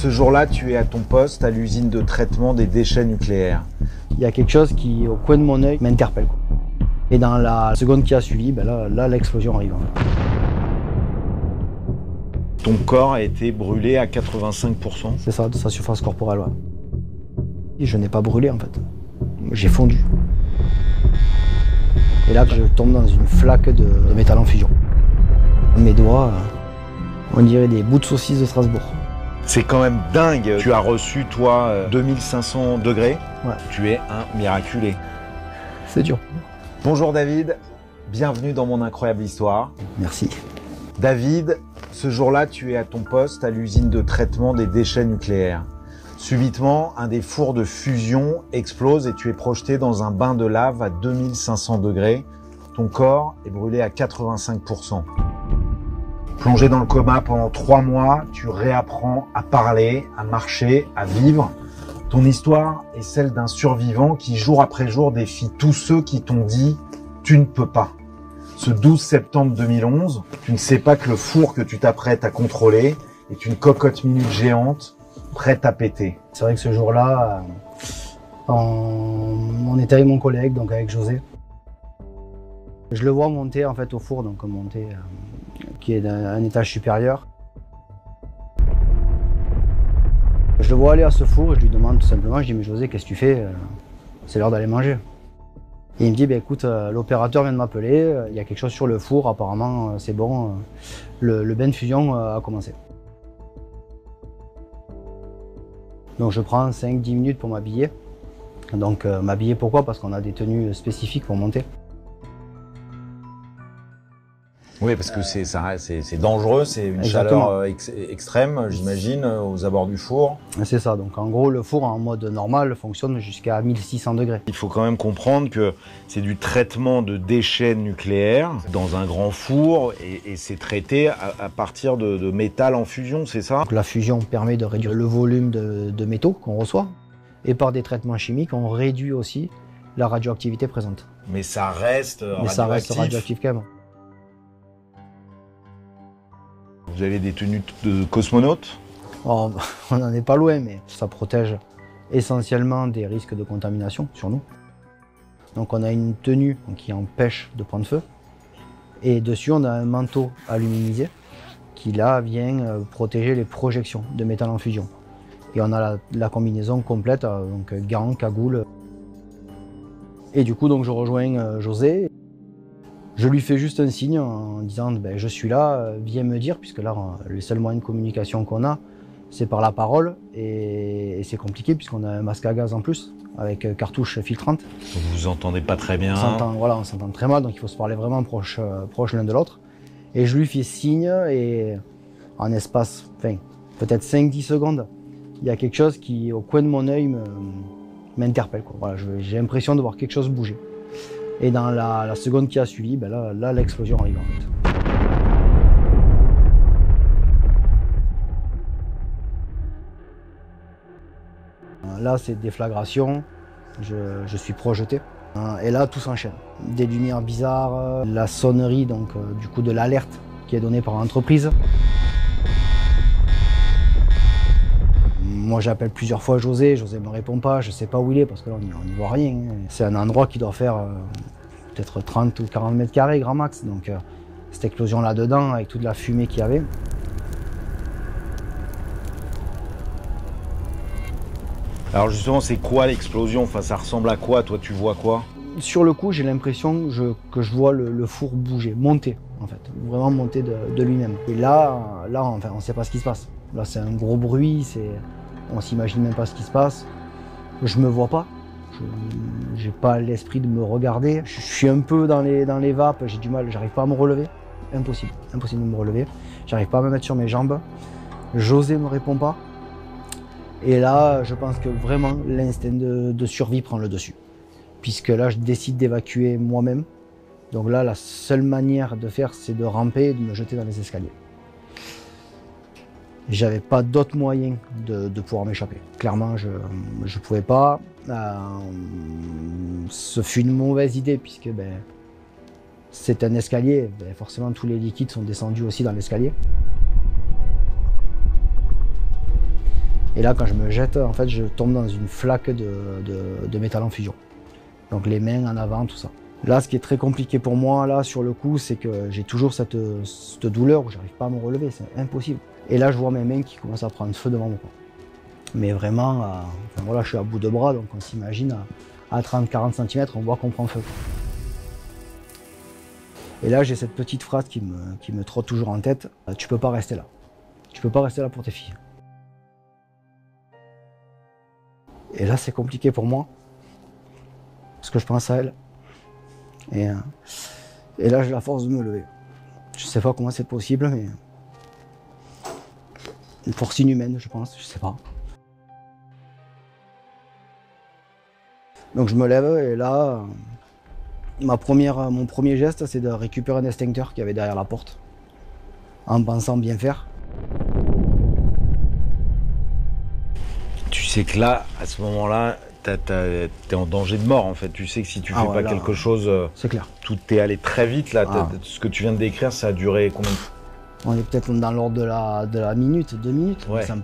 Ce jour-là, tu es à ton poste à l'usine de traitement des déchets nucléaires. Il y a quelque chose qui, au coin de mon œil, m'interpelle. Et dans la seconde qui a suivi, là l'explosion arrive. Ton corps a été brûlé à 85%. C'est ça, de sa surface corporelle. Ouais. Et je n'ai pas brûlé en fait. J'ai fondu. Et là, je tombe dans une flaque de métal en fusion. Mes doigts, on dirait des bouts de saucisse de Strasbourg. C'est quand même dingue. Tu as reçu, toi, 2500 degrés. Ouais. Tu es un miraculé. C'est dur. Bonjour David, bienvenue dans mon incroyable histoire. Merci. David, ce jour-là, tu es à ton poste à l'usine de traitement des déchets nucléaires. Subitement, un des fours de fusion explose et tu es projeté dans un bain de lave à 2500 degrés. Ton corps est brûlé à 85%. Plongé dans le coma pendant 3 mois, tu réapprends à parler, à marcher, à vivre. Ton histoire est celle d'un survivant qui, jour après jour, défie tous ceux qui t'ont dit « tu ne peux pas ». Ce 12 septembre 2011, tu ne sais pas que le four que tu t'apprêtes à contrôler est une cocotte minute géante prête à péter. C'est vrai que ce jour-là, on était avec mon collègue, donc avec José. Je le vois monter en fait au four, donc monter qui est un étage supérieur. Je le vois aller à ce four et je lui demande tout simplement, je dis mais José, qu'est-ce que tu fais? C'est l'heure d'aller manger. Et il me dit bah, écoute, l'opérateur vient de m'appeler, il y a quelque chose sur le four, apparemment c'est bon, le bain de fusion a commencé. Donc je prends 5-10 minutes pour m'habiller. Donc m'habiller pourquoi? Parce qu'on a des tenues spécifiques pour monter. Oui, parce que c'est dangereux, c'est une Exactement. chaleur extrême, j'imagine, aux abords du four. C'est ça, donc en gros le four en mode normal fonctionne jusqu'à 1600 degrés. Il faut quand même comprendre que c'est du traitement de déchets nucléaires dans un grand four et c'est traité à partir de métal en fusion, c'est ça? Donc la fusion permet de réduire le volume de métaux qu'on reçoit et par des traitements chimiques on réduit aussi la radioactivité présente. Mais ça reste Mais ça reste radioactif quand même. Vous avez des tenues de cosmonautes? Oh, on n'en est pas loin, mais ça protège essentiellement des risques de contamination sur nous. Donc on a une tenue qui empêche de prendre feu. Et dessus on a un manteau aluminisé qui là vient protéger les projections de métal en fusion. Et on a la combinaison complète, donc gants, cagoule. Et du coup donc je rejoins José. Je lui fais juste un signe en disant ben, je suis là, viens me dire, puisque là les seuls moyens de communication qu'on a c'est par la parole et c'est compliqué puisqu'on a un masque à gaz en plus avec cartouche filtrante. Vous vous entendez pas très bien. On s'entend très mal, donc il faut se parler vraiment proche l'un de l'autre. Et je lui fais signe et en espace, peut-être 5-10 secondes, il y a quelque chose qui au coin de mon œil m'interpelle. Voilà, j'ai l'impression de voir quelque chose bouger. Et dans la seconde qui a suivi, là l'explosion arrive en fait. Là c'est déflagration, je suis projeté. Et là tout s'enchaîne. Des lumières bizarres, la sonnerie donc du coup de l'alerte qui est donnée par l'entreprise. Moi j'appelle plusieurs fois José me répond pas, je sais pas où il est parce que là on n'y voit rien. C'est un endroit qui doit faire peut-être 30 ou 40 mètres carrés grand max. Donc cette explosion là-dedans avec toute la fumée qu'il y avait. Alors justement c'est quoi l'explosion? Enfin ça ressemble à quoi? Toi tu vois quoi? Sur le coup j'ai l'impression que je vois le four bouger, monter en fait, vraiment monter de lui-même. Et là enfin, on sait pas ce qui se passe. Là c'est un gros bruit, on s'imagine même pas ce qui se passe. Je me vois pas, j'ai pas l'esprit de me regarder. Je suis un peu dans les vapes, j'ai du mal, j'arrive pas à me relever. Impossible de me relever. J'arrive pas à me mettre sur mes jambes. José me répond pas. Et là, je pense que vraiment l'instinct de survie prend le dessus. Puisque là, je décide d'évacuer moi-même. Donc là, la seule manière de faire, c'est de ramper et de me jeter dans les escaliers. J'avais pas d'autre moyen de pouvoir m'échapper. Clairement, je pouvais pas. Ce fut une mauvaise idée puisque c'est un escalier. Forcément, tous les liquides sont descendus aussi dans l'escalier. Et là, quand je me jette, en fait, je tombe dans une flaque de métal en fusion. Donc les mains en avant, tout ça. Là, ce qui est très compliqué pour moi, là, sur le coup, c'est que j'ai toujours cette douleur où j'arrive pas à me relever, c'est impossible. Et là, je vois mes mains qui commencent à prendre feu devant moi. Mais vraiment, enfin, voilà, je suis à bout de bras, donc on s'imagine à 30-40 cm, on voit qu'on prend feu. Et là, j'ai cette petite phrase qui me trotte toujours en tête. Tu peux pas rester là. Tu peux pas rester là pour tes filles. Et là, c'est compliqué pour moi. Parce que je pense à elle. Et là, j'ai la force de me lever. Je sais pas comment c'est possible, mais... Une force inhumaine, je pense, je sais pas. Donc je me lève et là, mon premier geste, c'est de récupérer un extincteur qu'il y avait derrière la porte, en pensant bien faire. Tu sais que là, à ce moment-là, t'es en danger de mort en fait. Tu sais que si tu fais pas quelque chose, c'est clair. Tout est allé très vite là. Ce que tu viens de décrire, ça a duré combien de temps? On est peut-être dans l'ordre de la minute, 2 minutes. Ouais. Ça me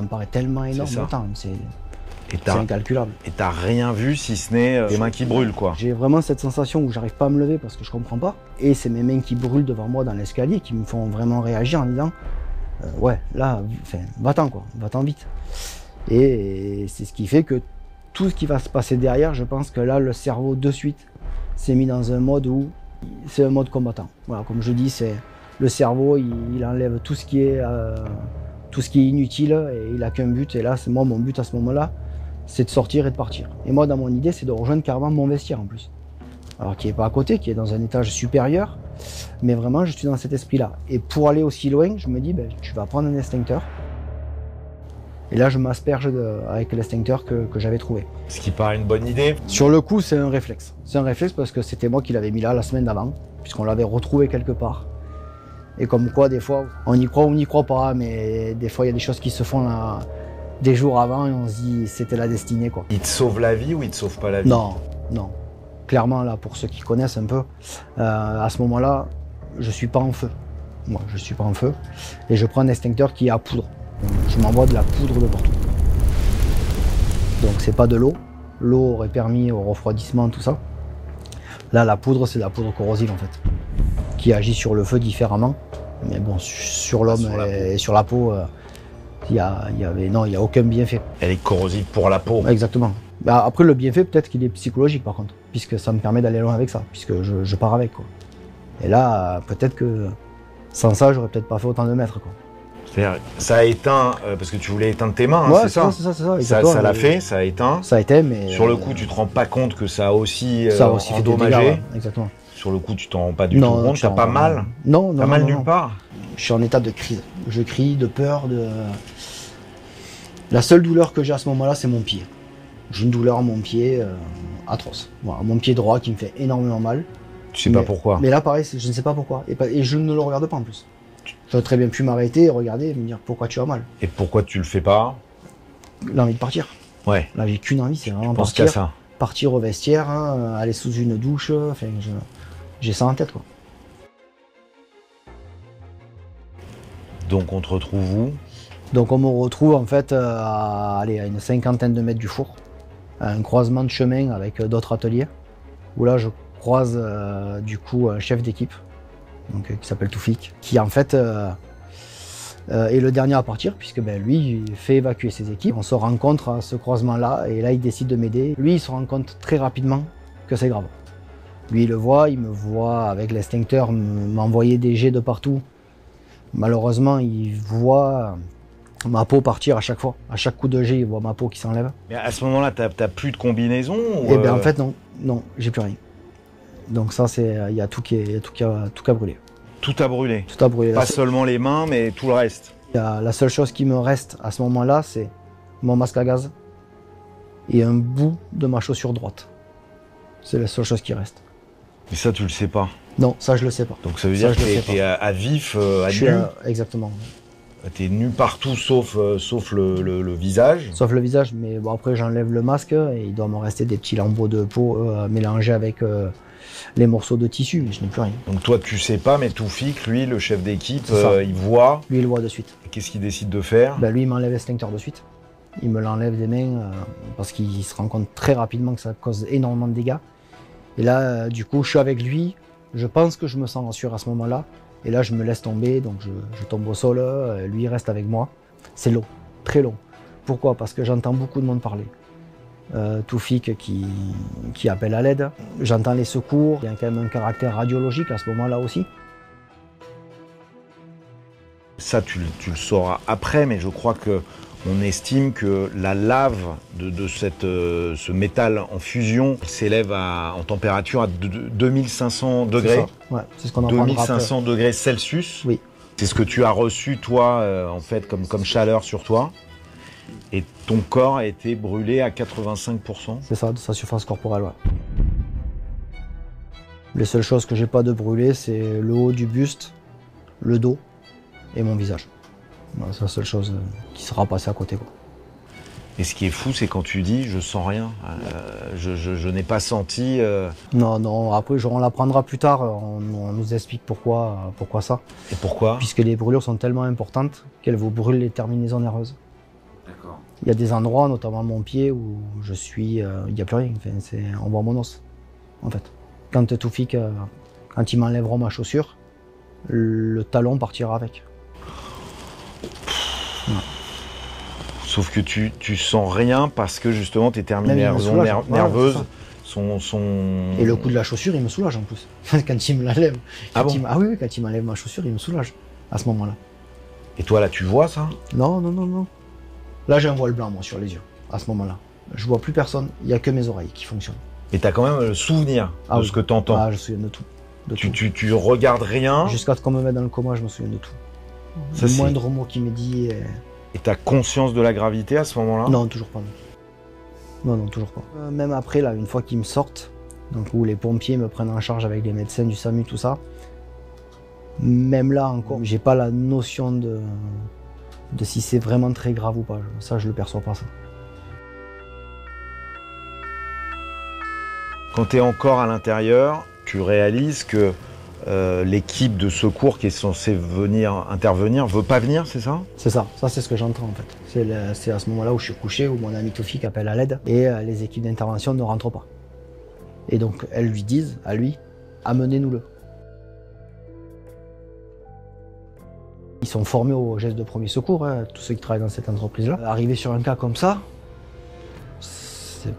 paraît tellement énorme de temps. C'est incalculable. Et t'as rien vu si ce n'est les mains qui brûlent quoi. J'ai vraiment cette sensation où j'arrive pas à me lever parce que je comprends pas. Et c'est mes mains qui brûlent devant moi dans l'escalier qui me font vraiment réagir en disant ouais, là, va-t'en quoi, va-t'en vite. Et c'est ce qui fait que tout ce qui va se passer derrière, je pense que là, le cerveau de suite s'est mis dans un mode où c'est un mode combattant. Voilà, comme je dis, c'est le cerveau, il enlève tout ce qui est inutile et il a qu'un but. Et là, c'est moi, mon but à ce moment-là, c'est de sortir et de partir. Et moi, dans mon idée, c'est de rejoindre carrément mon vestiaire en plus. Alors, qui n'est pas à côté, qui est dans un étage supérieur, mais vraiment, je suis dans cet esprit-là. Et pour aller aussi loin, je me dis, ben, tu vas prendre un extincteur. Et là, je m'asperge avec l'extincteur que j'avais trouvé. Ce qui paraît une bonne idée. Sur le coup, c'est un réflexe. C'est un réflexe parce que c'était moi qui l'avais mis là la semaine d'avant, puisqu'on l'avait retrouvé quelque part. Et comme quoi, des fois, on y croit ou on n'y croit pas, mais des fois, il y a des choses qui se font là, des jours avant et on se dit c'était la destinée, quoi. Il te sauve la vie ou il te sauve pas la vie? Non, non. Clairement, là, pour ceux qui connaissent un peu, à ce moment-là, je suis pas en feu. Moi, je suis pas en feu. Et je prends un extincteur qui est à poudre. Donc, je m'envoie de la poudre de partout. Donc, c'est pas de l'eau. L'eau aurait permis au refroidissement, tout ça. Là, la poudre, c'est de la poudre corrosive, en fait, qui agit sur le feu différemment. Mais bon, sur l'homme et sur la peau, il y a aucun bienfait. Elle est corrosive pour la peau. Exactement. Bah, après, le bienfait, peut-être qu'il est psychologique, par contre, puisque ça me permet d'aller loin avec ça, puisque je pars avec, quoi. Et là, peut-être que sans ça, j'aurais peut-être pas fait autant de mètres, quoi. C'est-à-dire, ça a éteint, parce que tu voulais éteindre tes mains, ouais, c'est ça? C'est ça. Ça l'a fait, ça a éteint. Ça a été, mais... Sur le coup, tu te rends pas compte que ça a aussi, fait endommagé. des dégâts, ouais, exactement. Sur le coup, tu t'en rends pas du tout compte. T'as pas mal? Non. T'as mal nulle part? Je suis en état de crise. Je crie de peur. La seule douleur que j'ai à ce moment-là, c'est mon pied. J'ai une douleur à mon pied atroce. Voilà, mon pied droit qui me fait énormément mal. Tu sais pas pourquoi? Mais là, pareil, je ne sais pas pourquoi. Et je ne le regarde pas en plus. J'aurais très bien pu m'arrêter et regarder et me dire pourquoi tu as mal. Et pourquoi tu le fais pas? L'envie de partir. Ouais. Là, j'ai qu'une envie, c'est vraiment partir. Qu'à ça. Partir au vestiaire, hein, aller sous une douche. Enfin, j'ai ça en tête, quoi. Donc on te retrouve où? Donc on me retrouve en fait à une cinquantaine de mètres du four, à un croisement de chemin avec d'autres ateliers, où là je croise du coup un chef d'équipe, donc qui s'appelle Toufik, qui en fait est le dernier à partir, puisque ben, lui il fait évacuer ses équipes. On se rencontre à ce croisement-là, et là il décide de m'aider. Lui il se rend compte très rapidement que c'est grave. Lui il le voit, il me voit avec l'extincteur m'envoyer des jets de partout. Malheureusement il voit ma peau partir à chaque fois. À chaque coup de jet, il voit ma peau qui s'enlève. Mais à ce moment-là, t'as plus de combinaison ou Eh bien en fait non, j'ai plus rien. Donc ça c'est, il y a tout qui a brûlé. Tout a brûlé. Tout a brûlé. Pas seulement les mains, mais tout le reste. La seule chose qui me reste à ce moment-là, c'est mon masque à gaz et un bout de ma chaussure droite. C'est la seule chose qui reste. Mais ça, tu le sais pas. Non, ça je le sais pas. Donc ça veut dire que t'es à vif, à nu. Exactement. T'es nu partout sauf le visage. Sauf le visage, mais bon après j'enlève le masque et il doit me rester des petits lambeaux de peau mélangés avec les morceaux de tissu, mais je n'ai plus rien. Donc toi tu sais pas, mais Toufik, lui, le chef d'équipe, il voit. Lui il voit de suite. Qu'est-ce qu'il décide de faire? Ben, lui il m'enlève l'extincteur de suite. Il me l'enlève des mains parce qu'il se rend compte très rapidement que ça cause énormément de dégâts. Et là, du coup, je suis avec lui. Je pense que je me sens rassuré à ce moment-là. Et là, je me laisse tomber, donc je tombe au sol. Lui, il reste avec moi. C'est long, très long. Pourquoi? Parce que j'entends beaucoup de monde parler. Toufik qui appelle à l'aide. J'entends les secours. Il y a quand même un caractère radiologique à ce moment-là aussi. Ça, tu le sauras après, mais je crois que on estime que la lave de ce métal en fusion s'élève en température à 2500 degrés. Ouais, c'est ce qu'on en prendra 2500 degrés Celsius. Oui. C'est ce que tu as reçu, toi, en fait, comme chaleur sur toi. Et ton corps a été brûlé à 85%. C'est ça, de sa surface corporelle, ouais. Les seules choses que j'ai pas de brûlé, c'est le haut du buste, le dos et mon visage. Voilà, c'est la seule chose qui sera passée à côté, quoi. Et ce qui est fou, c'est quand tu dis « je sens rien je n'ai pas senti… Non, non, après on l'apprendra plus tard, on nous explique pourquoi ça. Et pourquoi? Puisque les brûlures sont tellement importantes qu'elles vous brûlent les terminaisons nerveuses. D'accord. Il y a des endroits, notamment mon pied, où je suis, il n'y a plus rien, enfin, on voit mon os, en fait. Quand Toufik, quand ils m'enlèveront ma chaussure, le talon partira avec. Ouais. Sauf que tu sens rien parce que justement tes terminaisons nerveuses sont… Et le coup de la chaussure, il me soulage en plus. Quand il me l'enlève. Ah bon? Ah oui, quand il m'enlève ma chaussure, il me soulage à ce moment-là. Et toi là, tu vois ça? Non, non, non, non. Là, j'ai un voile blanc, moi, sur les yeux, à ce moment-là. Je vois plus personne, il n'y a que mes oreilles qui fonctionnent. Et tu as quand même le souvenir de ce que tu entends? Ah, je me souviens de tout. Tu regardes rien? Jusqu'à ce qu'on me mette dans le coma, je me souviens de tout. Ça, le moindre mot qu'il me dit. Et tu as conscience de la gravité à ce moment-là? Non, toujours pas. Non, non, toujours pas. Même après, là, une fois qu'ils me sortent, donc où les pompiers me prennent en charge avec les médecins du SAMU, tout ça, même là encore, j'ai pas la notion de si c'est vraiment très grave ou pas. Ça, je le perçois pas, ça. Quand tu es encore à l'intérieur, tu réalises que l'équipe de secours qui est censée intervenir veut pas venir, c'est ça? C'est ça, c'est ce que j'entends en fait. C'est à ce moment-là où je suis couché, où mon ami Toufik appelle à l'aide et les équipes d'intervention ne rentrent pas. Et donc elles lui disent, à lui, amenez-nous-le. Ils sont formés au geste de premier secours, hein, tous ceux qui travaillent dans cette entreprise-là. Arriver sur un cas comme ça,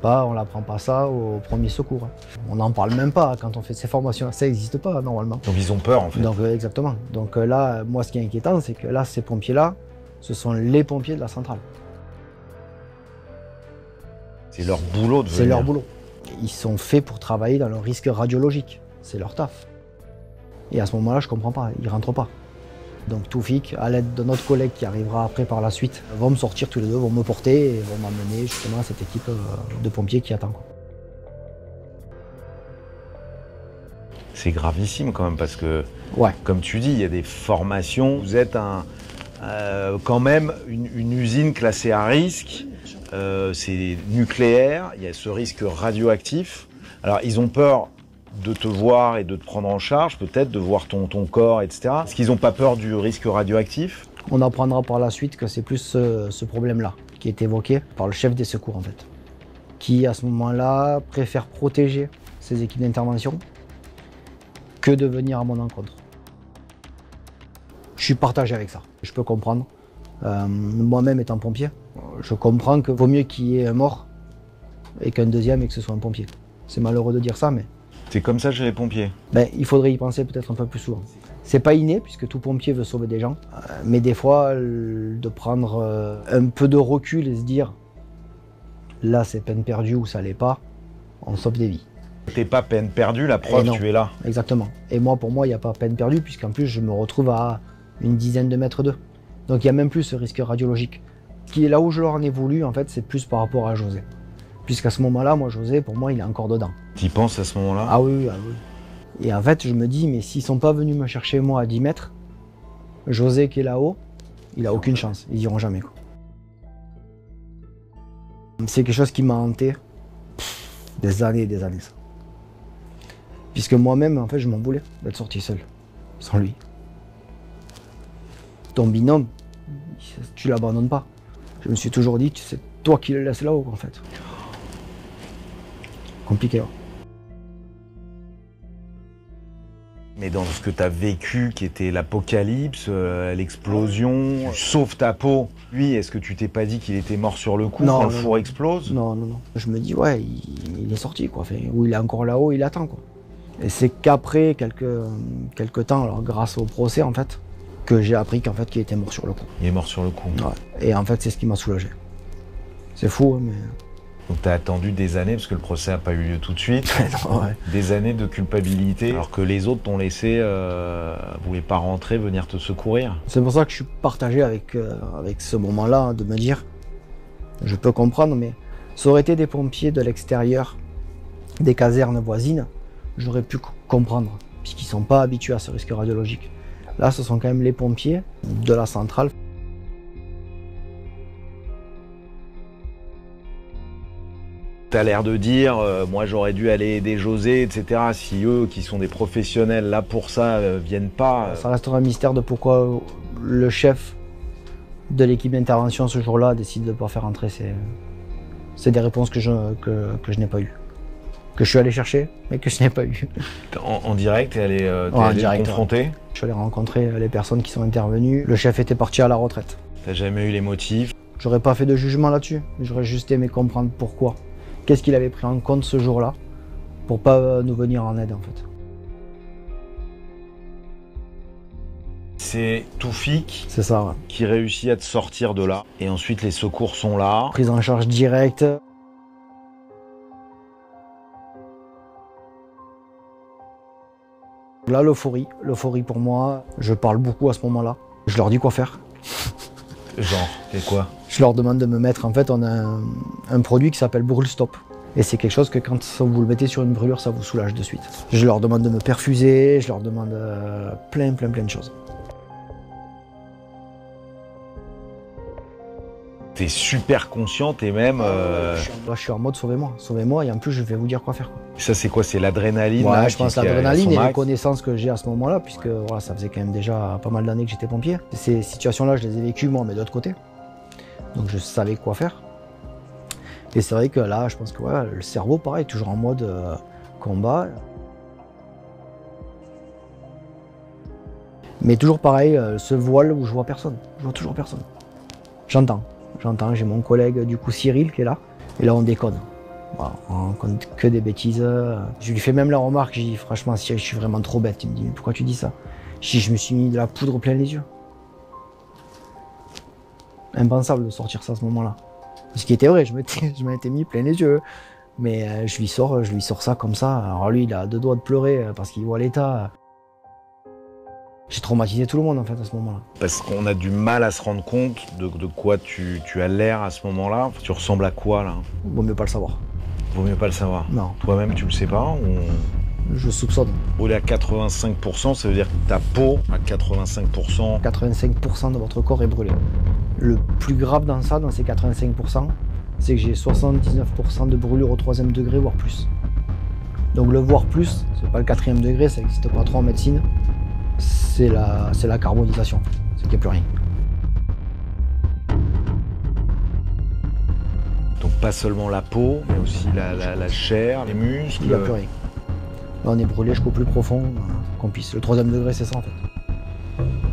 on n'apprend pas ça au premier secours. On n'en parle même pas quand on fait ces formations. Ça n'existe pas normalement. Donc ils ont peur en fait. Donc exactement. Donc là, moi ce qui est inquiétant, c'est que là, ces pompiers-là, ce sont les pompiers de la centrale. C'est leur boulot de venir. C'est leur boulot. Ils sont faits pour travailler dans le risque radiologique. C'est leur taf. Et à ce moment-là, je comprends pas. Ils rentrent pas. Donc Toufik, à l'aide de notre collègue qui arrivera après par la suite, vont me sortir tous les deux, vont me porter et vont m'amener justement à cette équipe de pompiers qui attend. C'est gravissime quand même parce que, ouais, comme tu dis, il y a des formations. Vous êtes quand même une usine classée à risque. C'est nucléaire, il y a ce risque radioactif. Alors ils ont peur de te voir et de te prendre en charge, peut-être de voir ton corps, etc. Est-ce qu'ils n'ont pas peur du risque radioactif? On apprendra par la suite que c'est plus ce problème-là qui est évoqué par le chef des secours en fait, qui à ce moment-là préfère protéger ses équipes d'intervention que de venir à mon encontre. Je suis partagé avec ça, je peux comprendre. Moi-même étant pompier, je comprends que vaut mieux qu'il y ait un mort et qu'un deuxième et que ce soit un pompier. C'est malheureux de dire ça, mais... C'est comme ça chez les pompiers? Il faudrait y penser peut-être un peu plus souvent. C'est pas inné, puisque tout pompier veut sauver des gens, mais des fois, de prendre un peu de recul et se dire là c'est peine perdue ou ça l'est pas, on sauve des vies. T'es pas peine perdue, la preuve, tu es là. Exactement. Et moi, pour moi, il n'y a pas peine perdue, puisqu'en plus, je me retrouve à une dizaine de mètres d'eux. Donc il n'y a même plus ce risque radiologique. Qui est là où je leur en ai voulu, en fait, c'est plus par rapport à José. Puisqu'à ce moment-là, moi, José, pour moi, il est encore dedans. T'y penses à ce moment-là? Ah oui, ah oui. Et en fait, je me dis, mais s'ils sont pas venus me chercher, moi, à 10 mètres, José qui est là-haut, il a aucune chance. Ils iront jamais, quoi. C'est quelque chose qui m'a hanté des années et des années, ça. Puisque moi-même, en fait, je m'en voulais d'être sorti seul, sans lui. Ton binôme, tu l'abandonnes pas. Je me suis toujours dit, c'est toi qui le laisses là-haut, en fait. Compliqué, hein. Mais dans ce que tu as vécu, qui était l'apocalypse, l'explosion, tu sauves ta peau. Lui, est-ce que tu t'es pas dit qu'il était mort sur le coup quand le four explose? Non, non, non. Je me dis, ouais, il est sorti, quoi. Enfin, ou il est encore là-haut, il attend, quoi. Et c'est qu'après quelques temps, alors grâce au procès, en fait, que j'ai appris qu'en fait, qu'il était mort sur le coup. Il est mort sur le coup. Ouais. Et en fait, c'est ce qui m'a soulagé. C'est fou, hein, mais... Donc tu as attendu des années, parce que le procès n'a pas eu lieu tout de suite, non, ouais. Des années de culpabilité, alors que les autres t'ont laissé, voulaient pas rentrer, venir te secourir. C'est pour ça que je suis partagé avec ce moment-là, de me dire, je peux comprendre, mais ça aurait été des pompiers de l'extérieur, des casernes voisines, j'aurais pu comprendre, puisqu'ils ne sont pas habitués à ce risque radiologique. Là, ce sont quand même les pompiers de la centrale. T'as l'air de dire, moi j'aurais dû aller aider José, etc. Si eux, qui sont des professionnels là pour ça, viennent pas. Ça restera un mystère de pourquoi le chef de l'équipe d'intervention ce jour-là décide de ne pas faire entrer. C'est des réponses que je n'ai pas eues. Que je suis allé chercher, mais que je n'ai pas eu. En direct, t'es allé te confronter? Ouais. Je suis allé rencontrer les personnes qui sont intervenues. Le chef était parti à la retraite. T'as jamais eu les motifs? J'aurais pas fait de jugement là-dessus. J'aurais juste aimé comprendre pourquoi. Qu'est-ce qu'il avait pris en compte ce jour-là pour pas nous venir en aide, en fait. C'est Toufik, c'est ça, ouais, qui réussit à te sortir de là. Et ensuite, les secours sont là. Prise en charge directe. Là, l'euphorie pour moi, je parle beaucoup à ce moment-là. Je leur dis quoi faire. Genre, et quoi? Je leur demande de me mettre, en fait, on a un produit qui s'appelle Brûle Stop. Et c'est quelque chose que quand vous le mettez sur une brûlure, ça vous soulage de suite. Je leur demande de me perfuser, je leur demande plein de choses. T'es super consciente et même... Là, je suis en mode sauvez-moi, et en plus je vais vous dire quoi faire. Ça c'est quoi? C'est l'adrénaline? Ouais, là, je pense l'adrénaline et les connaissances que j'ai à ce moment-là, puisque voilà, ça faisait quand même déjà pas mal d'années que j'étais pompier. Ces situations-là, je les ai vécues moi, mais de l'autre côté. Donc je savais quoi faire. Et c'est vrai que là, je pense que ouais, le cerveau, pareil, toujours en mode combat. Mais toujours pareil, ce voile où je vois personne. Je vois toujours personne. J'entends, j'ai mon collègue du coup Cyril qui est là. Et là on déconne. Voilà, on compte que des bêtises. Je lui fais même la remarque, je dis franchement Cyril, je suis vraiment trop bête. Il me dit mais pourquoi tu dis ça? Je me suis mis de la poudre plein les yeux. Impensable de sortir ça à ce moment-là. Ce qui était vrai, je m'étais mis plein les yeux. Mais je lui sors ça comme ça. Alors lui, il a deux doigts de pleurer parce qu'il voit l'état. J'ai traumatisé tout le monde en fait à ce moment-là. Parce qu'on a du mal à se rendre compte de quoi tu as l'air à ce moment-là. Tu ressembles à quoi là? Vaut mieux pas le savoir. Vaut mieux pas le savoir. Non. Toi-même tu le sais pas ou... Je soupçonne. Brûler à 85%, ça veut dire que ta peau à 85%. 85% de votre corps est brûlé. Le plus grave dans ça, dans ces 85%, c'est que j'ai 79% de brûlure au 3e degré, voire plus. Donc le voire plus, c'est pas le 4e degré, ça n'existe pas trop en médecine. C'est la carbonisation, c'est qu'il n'y a plus rien. Donc pas seulement la peau, mais aussi la chair, les muscles. Il n'y a plus rien. Là on est brûlé jusqu'au plus profond, qu'on puisse. Le 3e degré c'est ça en fait.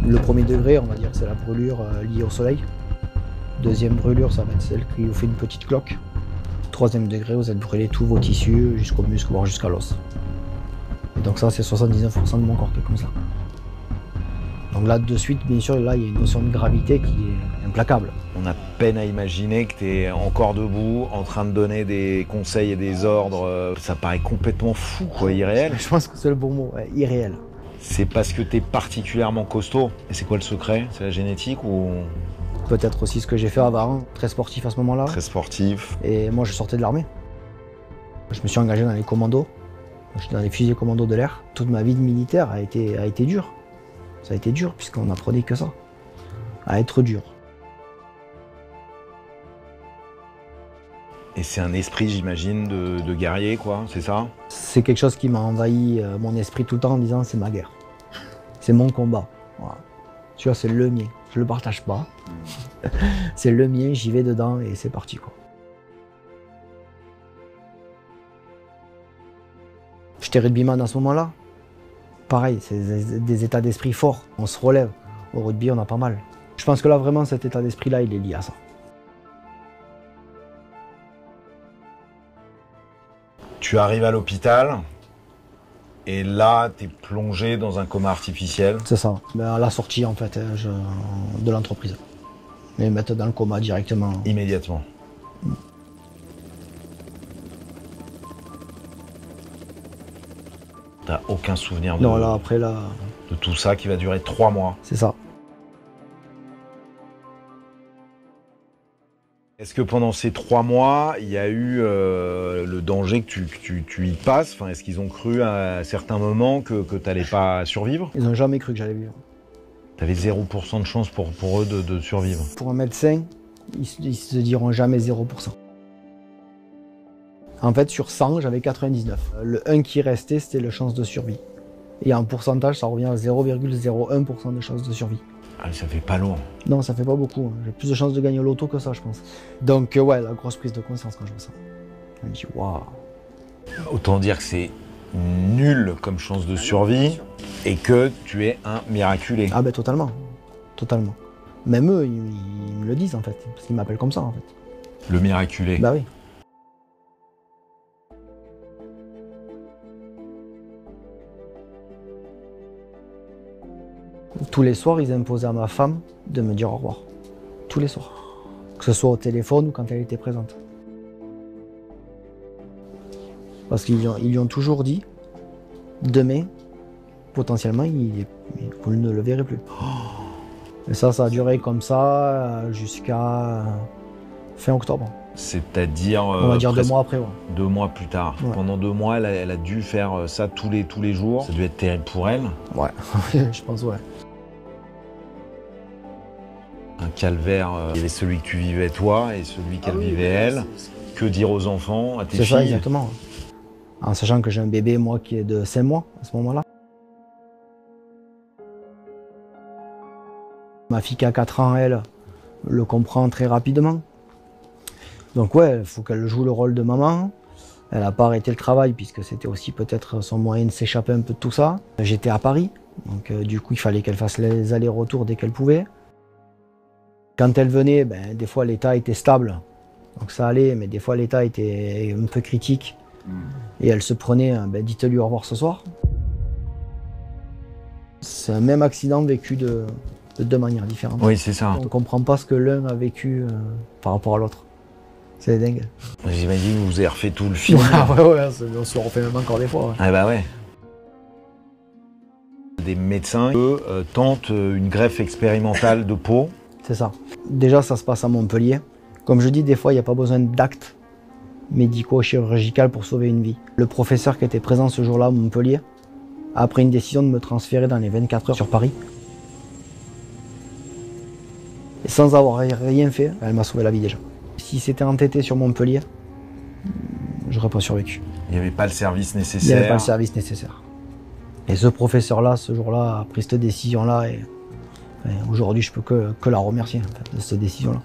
Le 1er degré, on va dire, c'est la brûlure liée au soleil. 2e brûlure, ça va être celle qui vous fait une petite cloque. 3e degré, vous êtes brûlé tous vos tissus jusqu'au muscle, voire jusqu'à l'os. Et donc ça c'est 79% de mon corps qui est comme ça. Donc là, de suite, bien sûr, là, il y a une notion de gravité qui est implacable. On a peine à imaginer que tu es encore debout, en train de donner des conseils et des ordres. Ça paraît complètement fou, quoi, irréel. Je pense que c'est le bon mot, ouais, irréel. C'est parce que tu es particulièrement costaud. Et c'est quoi le secret? C'est la génétique ou... Peut-être aussi ce que j'ai fait avant, très sportif à ce moment-là. Très sportif. Et moi, je sortais de l'armée. Je me suis engagé dans les commandos. Je suis dans les fusiliers commandos de l'air. Toute ma vie de militaire a été dure. Ça a été dur, puisqu'on apprenait que ça, à être dur. Et c'est un esprit, j'imagine, de guerrier, quoi, c'est ça? C'est quelque chose qui m'a envahi mon esprit tout le temps en disant c'est ma guerre. C'est mon combat. Voilà. Tu vois, c'est le mien. Je le partage pas. C'est le mien, j'y vais dedans et c'est parti, quoi. J'étais rugbyman à ce moment-là. Pareil, c'est des états d'esprit forts. On se relève. Au rugby, on a pas mal. Je pense que là, vraiment, cet état d'esprit-là, il est lié à ça. Tu arrives à l'hôpital et là, tu es plongé dans un coma artificiel. C'est ça. Mais à la sortie, en fait, de l'entreprise. Ils me mettent dans le coma directement. Immédiatement. T'as aucun souvenir Non, là, après, là, de tout ça qui va durer 3 mois. c'est ça. Est-ce que pendant ces 3 mois, il y a eu le danger que tu y passes? Enfin, est-ce qu'ils ont cru à certains moments que tu n'allais pas survivre? Ils n'ont jamais cru que j'allais vivre. Tu avais 0% de chance pour eux de survivre. Pour un médecin, ils se diront jamais 0%. En fait, sur 100, j'avais 99. Le 1 qui restait, c'était la chance de survie. Et en pourcentage, ça revient à 0,01% de chance de survie. Ah, ça fait pas lourd. Non, ça fait pas beaucoup. J'ai plus de chances de gagner au loto que ça, je pense. Donc, ouais, la grosse prise de conscience quand je vois ça. Je me dis, waouh. Autant dire que c'est nul comme chance de survie et que tu es un miraculé. Ah ben totalement. Totalement. Même eux, ils me le disent en fait. Parce qu'ils m'appellent comme ça en fait. Le miraculé. Bah oui. Tous les soirs, ils imposaient à ma femme de me dire au revoir. Tous les soirs. Que ce soit au téléphone ou quand elle était présente. Parce qu'ils lui ont toujours dit, demain, potentiellement, vous ne le verrez plus. Et ça a duré comme ça jusqu'à fin octobre. C'est-à-dire... On va dire 2 mois après. Ouais. 2 mois plus tard. Ouais. Pendant 2 mois, elle a dû faire ça tous les jours. Ça a dû être terrible pour elle. Ouais, je pense, ouais. Un calvaire. Il y avait celui que tu vivais toi et celui qu'elle vivait elle. Que dire aux enfants, à tes filles? C'est ça, exactement. En sachant que j'ai un bébé, moi, qui est de 5 mois à ce moment-là. Ma fille qui a 4 ans, elle, le comprend très rapidement. Donc ouais, il faut qu'elle joue le rôle de maman. Elle n'a pas arrêté le travail, puisque c'était aussi peut-être son moyen de s'échapper un peu de tout ça. J'étais à Paris, donc du coup, il fallait qu'elle fasse les allers-retours dès qu'elle pouvait. Quand elle venait, ben, des fois l'état était stable, donc ça allait, mais des fois l'état était un peu critique. Et elle se prenait, ben, dites-lui au revoir ce soir. C'est un même accident vécu de 2 manières différentes. Oui, c'est ça. On ne comprend pas ce que l'un a vécu par rapport à l'autre. C'est dingue. J'imagine que vous avez refait tout le film. Ouais, on se refait même encore des fois. Ouais. Ah bah ouais. Des médecins, eux, tentent une greffe expérimentale de peau. C'est ça. Déjà, ça se passe à Montpellier. Comme je dis, des fois, il n'y a pas besoin d'actes médico-chirurgical pour sauver une vie. Le professeur qui était présent ce jour-là à Montpellier a pris une décision de me transférer dans les 24 heures sur Paris. Et sans avoir rien fait, elle m'a sauvé la vie déjà. Si c'était entêté sur Montpellier, j'aurais pas survécu. Il n'y avait pas le service Il n'y nécessaire. avait pas le service nécessaire. Et ce professeur-là, ce jour-là, a pris cette décision-là. Et aujourd'hui, je peux que la remercier en fait, de cette décision-là.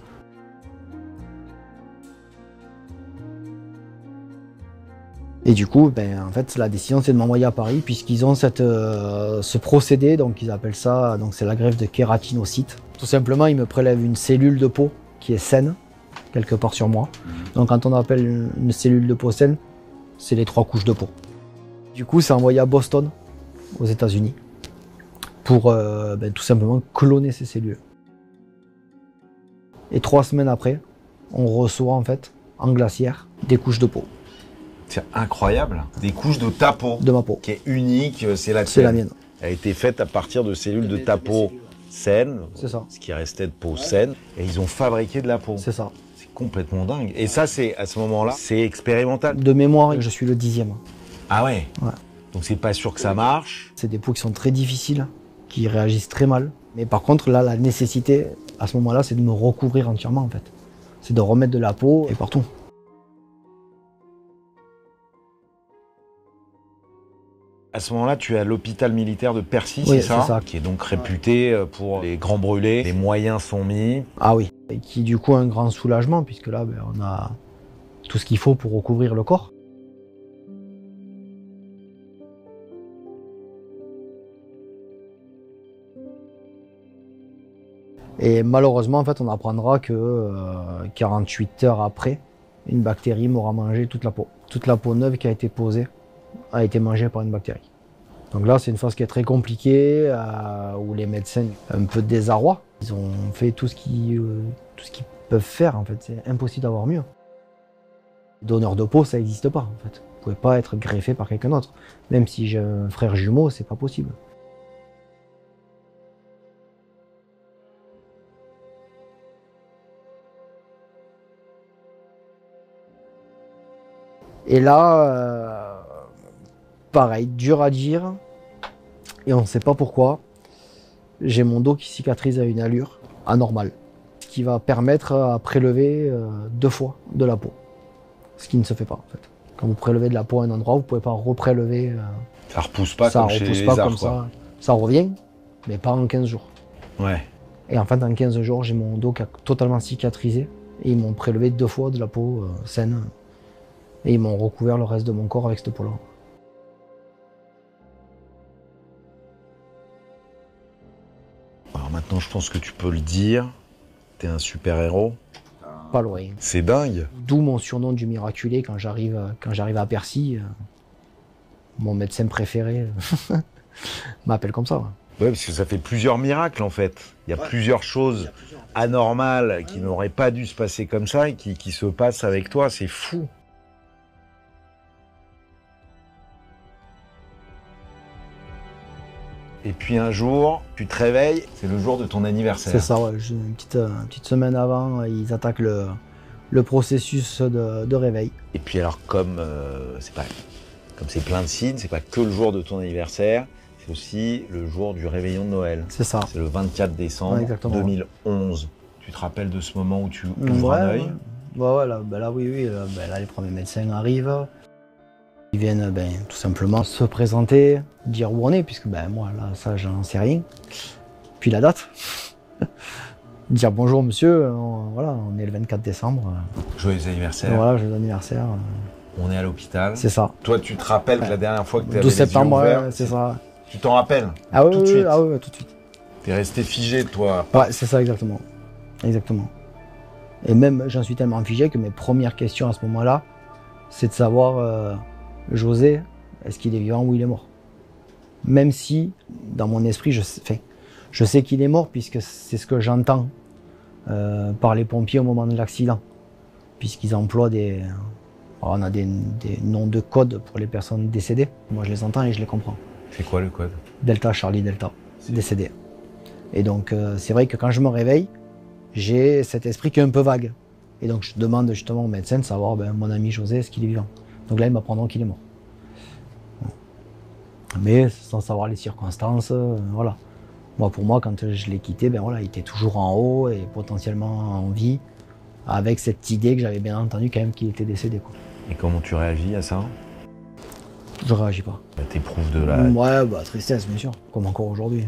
Et du coup, ben, en fait, la décision, c'est de m'envoyer à Paris, puisqu'ils ont ce procédé, donc ils appellent ça, donc c'est la greffe de kératinocytes. Tout simplement, ils me prélèvent une cellule de peau qui est saine, quelque part sur moi. Donc quand on appelle une cellule de peau saine, c'est les 3 couches de peau. Du coup, c'est envoyé à Boston, aux États-Unis, pour tout simplement cloner ces cellules. Et 3 semaines après, on reçoit en fait, en glacière, des couches de peau. C'est incroyable. Des couches de ta peau. De ma peau. Qui est unique, c'est la tienne. C'est la mienne. Elle a été faite à partir de cellules de ta peau saine. C'est ça. Ce qui restait de peau saine. Et ils ont fabriqué de la peau. C'est ça. C'est complètement dingue. Et ça, c'est à ce moment-là, c'est expérimental. De mémoire, je suis le 10e. Ah ouais? Ouais. Donc c'est pas sûr que ça marche. C'est des peaux qui sont très difficiles, qui réagissent très mal. Mais par contre, là, la nécessité, à ce moment-là, c'est de me recouvrir entièrement, en fait. C'est de remettre de la peau et partout. À ce moment-là, tu es à l'hôpital militaire de Percy, Oui, c'est ça, c'est ça. qui est donc réputé pour les grands brûlés. Les moyens sont mis. Ah oui, et qui du coup un grand soulagement, puisque là, on a tout ce qu'il faut pour recouvrir le corps. Et malheureusement, en fait, on apprendra que 48 heures après, une bactérie m'aura mangé toute la peau. Toute la peau neuve qui a été posée a été mangée par une bactérie. Donc là, c'est une phase qui est très compliquée, où les médecins ont un peu de désarroi. Ils ont fait tout ce qu'ils peuvent faire, en fait. C'est impossible d'avoir mieux. Donneur de peau, ça n'existe pas, en fait. Vous pouvez pas être greffé par quelqu'un d'autre. Même si j'ai un frère jumeau, c'est pas possible. Et là, pareil, dur à dire, et on ne sait pas pourquoi, j'ai mon dos qui cicatrise à une allure anormale, ce qui va permettre à prélever 2 fois de la peau, ce qui ne se fait pas en fait. Quand vous prélevez de la peau à un endroit, vous ne pouvez pas reprélever. Ça repousse pas ça comme chez les arbres, ça. Ça revient, mais pas en 15 jours. Ouais. Et en fait, en 15 jours, j'ai mon dos qui a totalement cicatrisé, et ils m'ont prélevé 2 fois de la peau saine. Et ils m'ont recouvert le reste de mon corps avec cette peau-là. Alors maintenant, je pense que tu peux le dire. T'es un super-héros. Pas loin. C'est dingue. D'où mon surnom du miraculé quand j'arrive à Percy. Mon médecin préféré m'appelle comme ça. Ouais, parce que ça fait plusieurs miracles en fait. Il y a plusieurs choses anormales qui n'auraient pas dû se passer comme ça et qui se passent avec toi. C'est fou. Et puis un jour, tu te réveilles, c'est le jour de ton anniversaire. C'est ça, ouais. Une petite semaine avant, ils attaquent le processus de réveil. Et puis alors, comme c'est plein de signes, c'est pas que le jour de ton anniversaire, c'est aussi le jour du réveillon de Noël. C'est ça. C'est le 24 décembre Ouais, 2011. Tu te rappelles de ce moment où tu ouvres un œil? Ouais, là, oui. Là, les premiers médecins arrivent. Ils viennent tout simplement se présenter, dire où on est, puisque moi, là, ça, j'en sais rien. Puis la date. Dire bonjour monsieur, on est le 24 décembre. Joyeux anniversaire. Voilà, joyeux anniversaire. On est à l'hôpital. C'est ça. Toi, tu te rappelles que la dernière fois que tu avais 12 les yeux septembre, ouverts, c'est ça. Tu t'en rappelles? Ah oui, tout de suite. Ah oui, tout de suite. T'es resté figé, toi. Ouais, c'est ça, exactement. Exactement. Et même, j'en suis tellement figé que mes premières questions à ce moment-là, c'est de savoir, José, est-ce qu'il est vivant ou il est mort? Même si, dans mon esprit, je sais qu'il est mort, puisque c'est ce que j'entends par les pompiers au moment de l'accident. Puisqu'ils emploient on a des noms de code pour les personnes décédées. Moi, je les entends et je les comprends. C'est quoi le code? Delta, Charlie, Delta, décédé. Et donc, c'est vrai que quand je me réveille, j'ai cet esprit qui est un peu vague. Et donc, je demande justement au médecin de savoir, mon ami José, est-ce qu'il est vivant? Donc là, ils m'apprendront qu'il est mort. Mais sans savoir les circonstances, voilà. Moi, pour moi, quand je l'ai quitté, il était toujours en haut et potentiellement en vie, avec cette idée que j'avais bien entendu quand même qu'il était décédé, quoi. Et comment tu réagis à ça? Je réagis pas. T'éprouves de la... Ouais, tristesse, bien sûr, comme encore aujourd'hui.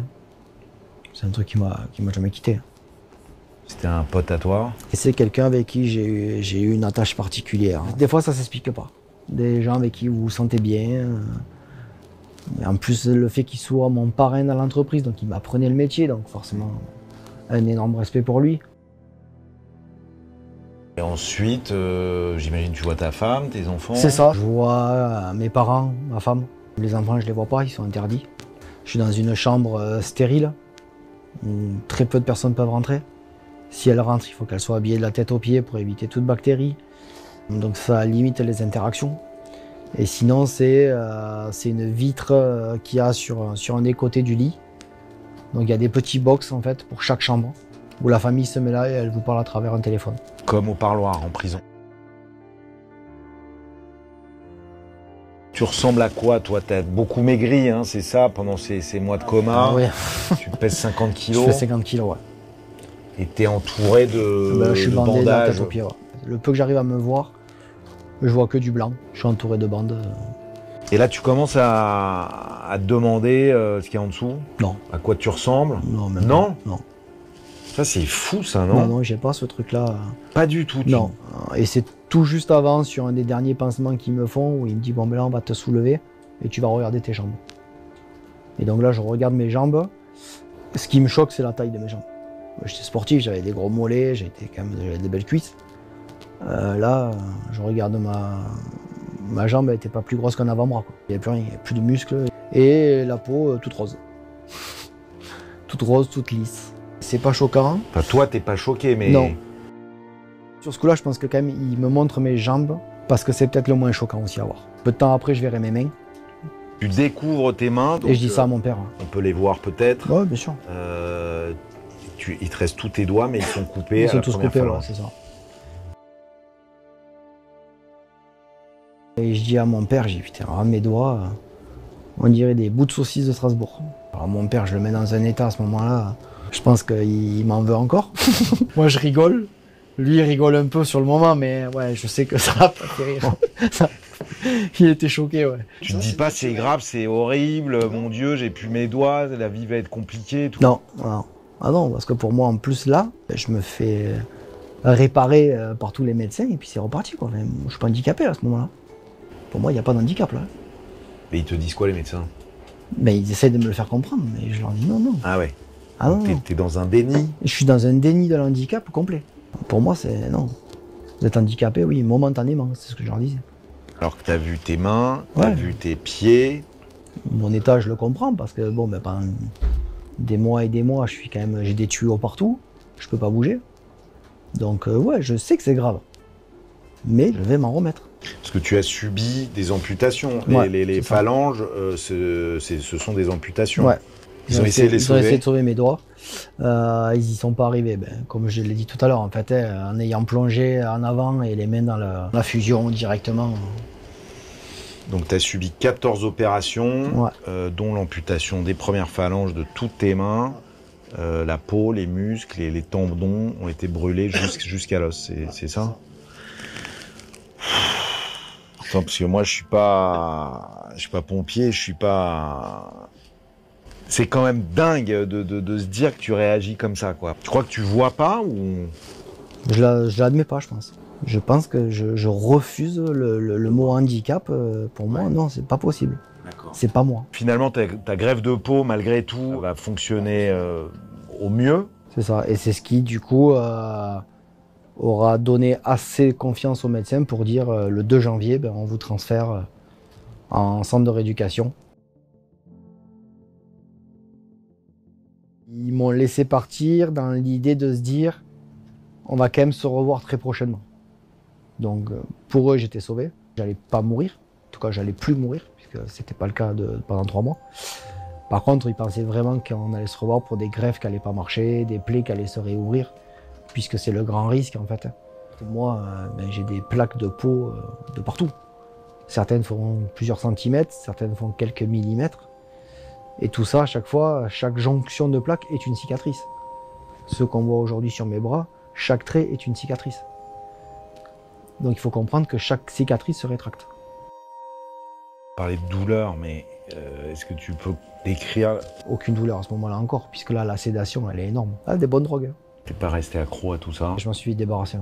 C'est un truc qui m'a jamais quitté. C'était un pote à toi? Et c'est quelqu'un avec qui j'ai eu une attache particulière. Des fois, ça s'explique pas. Des gens avec qui vous vous sentez bien. Et en plus, le fait qu'il soit mon parrain dans l'entreprise, donc il m'apprenait le métier, donc forcément, un énorme respect pour lui. Et ensuite, j'imagine tu vois ta femme, tes enfants? C'est ça. Je vois mes parents, ma femme. Les enfants, je les vois pas, ils sont interdits. Je suis dans une chambre stérile, où très peu de personnes peuvent rentrer. Si elles rentrent, il faut qu'elles soient habillées de la tête aux pieds pour éviter toute bactérie. Donc ça limite les interactions. Et sinon, c'est une vitre qu'il y a sur un des côtés du lit. Donc il y a des petits box en fait pour chaque chambre, où la famille se met là et elle vous parle à travers un téléphone. Comme au parloir en prison. Tu ressembles à quoi, toi? T'as beaucoup maigri, hein, c'est ça, pendant ces mois de coma. Ah, ouais. Tu pèses 50 Je kilos. fais 50 kilos, ouais. Et t'es entouré de Je suis bandé de la bandages. tête aux pieds, ouais. Le peu que j'arrive à me voir, je vois que du blanc. Je suis entouré de bandes. Et là, tu commences à te demander ce qu'il y a en dessous? Non. À quoi tu ressembles? Non, même Non pas. Non. Ça, c'est fou, ça, non? Non, non, j'ai pas ce truc-là. Pas du tout. Non. Et c'est tout juste avant, sur un des derniers pansements qu'ils me font, où il me dit, bon, ben là, on va te soulever et tu vas regarder tes jambes. Et donc là, je regarde mes jambes. Ce qui me choque, c'est la taille de mes jambes. J'étais sportif, j'avais des gros mollets, j'avais des belles cuisses. Là, je regarde ma jambe, elle était pas plus grosse qu'un avant-bras. Il n'y avait plus rien, il n'y avait plus de muscles. Et la peau, toute rose. Toute rose, toute lisse. C'est pas choquant. Enfin, toi, t'es pas choqué, mais... Non. Sur ce coup-là, je pense que quand même, il me montre mes jambes, parce que c'est peut-être le moins choquant aussi à voir. Peu de temps après, je verrai mes mains. Tu découvres tes mains. Donc, et je dis ça à mon père. On peut les voir peut-être. Ouais, bien sûr. Il te reste tous tes doigts, mais ils sont coupés. Ils sont tous coupés, ouais, c'est ça. Et je dis à mon père, j'ai dit, putain, mes doigts, on dirait des bouts de saucisse de Strasbourg. Alors mon père, je le mets dans un état à ce moment-là, je pense qu'il m'en veut encore. Moi, je rigole. Lui, il rigole un peu sur le moment, mais ouais, je sais que ça va pas fait rire. Il était choqué, ouais. Tu te dis pas, c'est grave, c'est horrible, mon Dieu, j'ai plus mes doigts, la vie va être compliquée, tout. Non, non. Ah non, parce que pour moi, en plus, là, je me fais réparer par tous les médecins et puis c'est reparti, quoi. Je suis pas handicapé à ce moment-là. Pour moi, il n'y a pas d'handicap, là. Mais ils te disent quoi, les médecins? Ben, ils essayent de me le faire comprendre, mais je leur dis non, non. Ah ouais. Ah non, t'es dans un déni? Je suis dans un déni de l'handicap complet. Pour moi, c'est non. Vous êtes handicapé, oui, momentanément, c'est ce que je leur disais. Alors que tu as vu tes mains, tu as vu tes pieds. Mon état, je le comprends, parce que bon, ben, pendant des mois et des mois, j'ai des tuyaux partout, je peux pas bouger. Donc ouais, je sais que c'est grave. Mais je vais m'en remettre. Parce que tu as subi des amputations. Les phalanges, ce sont des amputations. Ouais. Ils ont essayé de les sauver. Ils ont essayé de sauver mes doigts. Ils y sont pas arrivés. Ben, comme je l'ai dit tout à l'heure, en fait, en ayant plongé en avant et les mains dans la fusion directement. Donc tu as subi 14 opérations, dont l'amputation des premières phalanges de toutes tes mains. La peau, les muscles et les tendons ont été brûlés jusqu'à l'os. C'est ça? Attends, parce que moi je suis pas pompier, je suis pas... C'est quand même dingue de se dire que tu réagis comme ça, quoi. Tu crois que tu vois pas ou... Je l'admets pas, je pense. Je pense que je refuse le mot handicap. Pour moi, non, c'est pas possible. C'est pas moi. Finalement, ta greffe de peau, malgré tout, va fonctionner au mieux. C'est ça. Et c'est ce qui, du coup, aura donné assez confiance aux médecins pour dire le 2 janvier, ben, on vous transfère en centre de rééducation. Ils m'ont laissé partir dans l'idée de se dire on va quand même se revoir très prochainement. Donc pour eux, j'étais sauvé. J'allais pas mourir. En tout cas, j'allais plus mourir, puisque c'était pas le cas pendant 3 mois. Par contre, ils pensaient vraiment qu'on allait se revoir pour des greffes qui allaient pas marcher, des plaies qui allaient se réouvrir, puisque c'est le grand risque en fait. Moi, j'ai des plaques de peau de partout. Certaines font plusieurs centimètres, certaines font quelques millimètres. Et tout ça, à chaque fois, chaque jonction de plaque est une cicatrice. Ce qu'on voit aujourd'hui sur mes bras, chaque trait est une cicatrice. Donc il faut comprendre que chaque cicatrice se rétracte. Parler de douleur, mais est-ce que tu peux décrire? Aucune douleur à ce moment-là encore, puisque là, la sédation, elle est énorme. Ah, des bonnes drogues. T'es pas resté accro à tout ça? Je m'en suis débarrassé.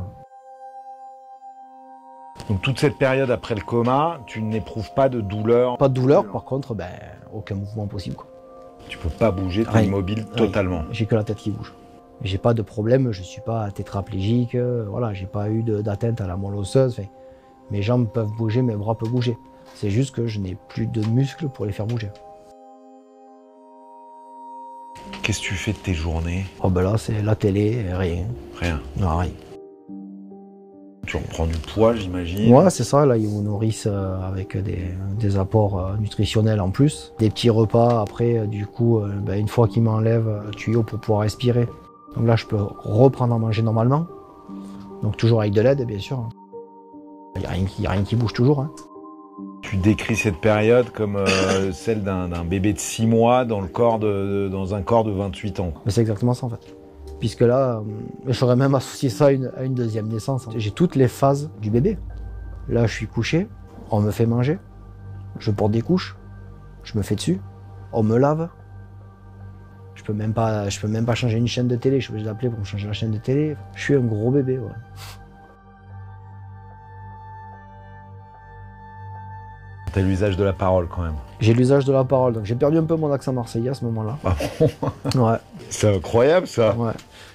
Donc toute cette période après le coma, tu n'éprouves pas de douleur? Pas de douleur, par contre, aucun mouvement possible, quoi. Tu peux pas bouger, t'es immobile totalement? J'ai que la tête qui bouge. J'ai pas de problème, je suis pas tétraplégique, voilà, j'ai pas eu d'atteinte à la moelle osseuse. Enfin, mes jambes peuvent bouger, mes bras peuvent bouger. C'est juste que je n'ai plus de muscles pour les faire bouger. Qu'est-ce que tu fais de tes journées? Oh ben là, c'est la télé, rien. Rien? Non, rien. Tu reprends du poids, j'imagine? Ouais, c'est ça, là, ils vous nourrissent avec des apports nutritionnels en plus. Des petits repas, après, du coup, une fois qu'ils m'enlèvent le tuyau pour pouvoir respirer. Donc là, je peux reprendre à manger normalement. Donc toujours avec de l'aide, bien sûr. Il n'y a rien qui bouge toujours. Hein. Tu décris cette période comme celle d'un bébé de 6 mois dans un corps de 28 ans. C'est exactement ça, en fait. Puisque là, j'aurais même associé ça à une deuxième naissance. J'ai toutes les phases du bébé. Là, je suis couché, on me fait manger. Je porte des couches, je me fais dessus, on me lave. Je peux même pas changer une chaîne de télé, je suis obligé d'appeler pour me changer la chaîne de télé. Je suis un gros bébé, ouais. T'as l'usage de la parole quand même. J'ai l'usage de la parole, donc j'ai perdu un peu mon accent marseillais à ce moment-là. Ah bon? Ouais. C'est incroyable ça. Ouais.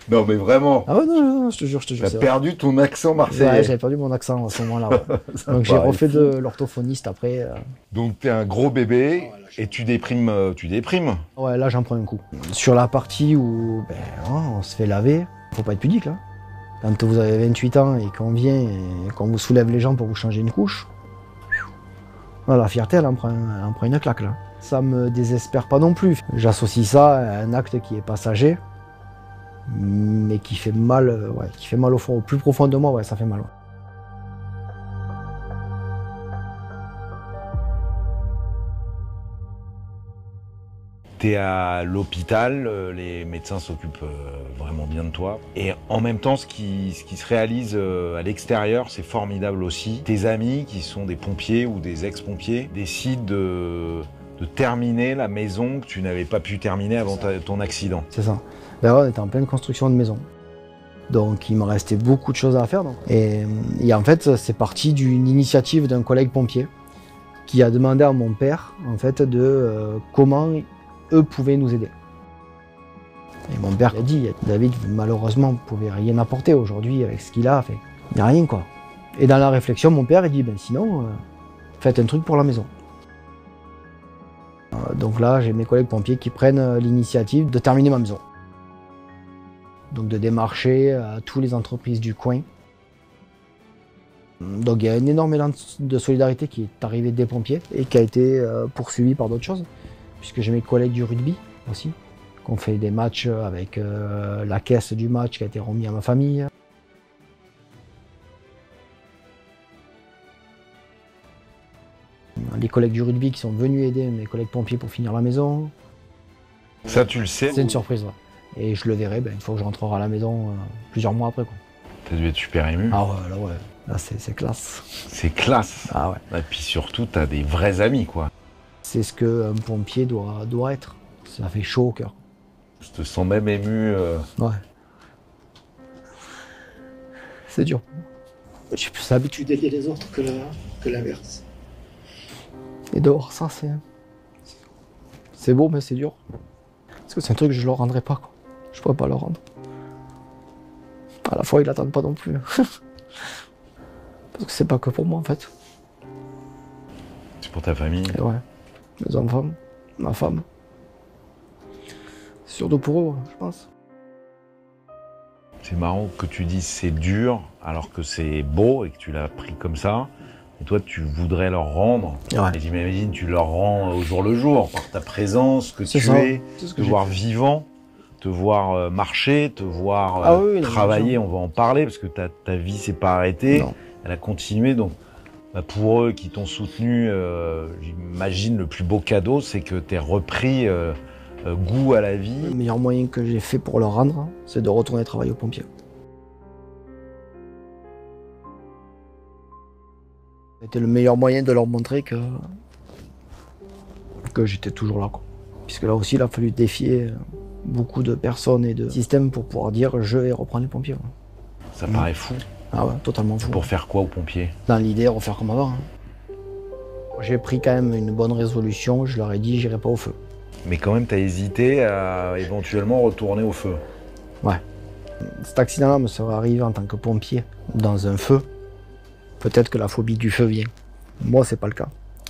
Non mais vraiment. Ah ouais, non, je te jure. T'as perdu ton accent marseillais. Ouais, j'avais perdu mon accent à ce moment-là. Ouais. Donc j'ai refait de l'orthophoniste après. Donc t'es un gros bébé et tu déprimes. Ouais, là j'en prends un coup. Sur la partie où on se fait laver, faut pas être pudique là. Quand vous avez 28 ans et qu'on vient et qu'on vous soulève les jambes pour vous changer une couche, la fierté elle en prend une claque là. Ça me désespère pas non plus. J'associe ça à un acte qui est passager, mais qui fait mal, qui fait mal au fond, au plus profond de moi, ouais, ça fait mal. Ouais. T'es à l'hôpital, les médecins s'occupent vraiment bien de toi. Et en même temps, ce qui se réalise à l'extérieur, c'est formidable aussi. Tes amis, qui sont des pompiers ou des ex-pompiers, décident de terminer la maison que tu n'avais pas pu terminer avant ton accident. C'est ça. On était en pleine construction de maison. Donc il me restait beaucoup de choses à faire. Donc. Et en fait, c'est parti d'une initiative d'un collègue pompier qui a demandé à mon père en fait, de comment eux pouvaient nous aider. Et mon père a dit, David, malheureusement, vous ne pouvez rien apporter aujourd'hui avec ce qu'il a fait. Il n'y a rien quoi. Et dans la réflexion, mon père a dit, sinon, faites un truc pour la maison. Donc là, j'ai mes collègues pompiers qui prennent l'initiative de terminer ma maison. Donc de démarcher à toutes les entreprises du coin. Donc il y a un énorme élan de solidarité qui est arrivé des pompiers et qui a été poursuivi par d'autres choses. Puisque j'ai mes collègues du rugby aussi, qui ont fait des matchs avec la caisse du match qui a été remis à ma famille. Les collègues du rugby qui sont venus aider mes collègues pompiers pour finir la maison. Ça, tu le sais? C'est une surprise, ouais. Et je le verrai une fois que je rentrerai à la maison plusieurs mois après. T'as dû être super ému. Ah ouais, là c'est classe. C'est classe. Ah ouais. Et puis surtout, t'as des vrais amis, quoi. C'est ce qu'un pompier doit être. Ça fait chaud au cœur. Je te sens même ému. Ouais. C'est dur. J'ai plus l'habitude d'aider les autres que l'inverse. Et dehors, ça c'est beau, mais c'est dur. Parce que c'est un truc que je leur rendrai pas, quoi. Je pourrais pas leur rendre. À la fois, ils l'attendent pas non plus. Parce que c'est pas que pour moi, en fait. C'est pour ta famille. Et ouais. Mes enfants, ma femme. C'est surtout pour eux, je pense. C'est marrant que tu dises c'est dur, alors que c'est beau et que tu l'as pris comme ça. Et toi, tu voudrais leur rendre. Ouais. Et j'imagine tu leur rends au jour le jour, par ta présence, que tu es, te voir vivant, te voir marcher, te voir travailler, on va en parler, parce que ta vie s'est pas arrêtée, elle a continué. Donc, pour eux qui t'ont soutenu, j'imagine le plus beau cadeau, c'est que tu aies repris goût à la vie. Le meilleur moyen que j'ai fait pour leur rendre, c'est de retourner travailler aux pompiers. C'était le meilleur moyen de leur montrer que j'étais toujours là, quoi. Puisque là aussi, il a fallu défier beaucoup de personnes et de systèmes pour pouvoir dire je vais reprendre les pompiers. Ça paraît fou. Ah ouais, totalement fou. Pour faire quoi aux pompiers? Dans l'idée, refaire comme avant. J'ai pris quand même une bonne résolution, je leur ai dit j'irai pas au feu. Mais quand même, tu as hésité à éventuellement retourner au feu. Ouais. Cet accident-là me serait arrivé en tant que pompier dans un feu. Peut-être que la phobie du feu vient. Moi, c'est pas le cas.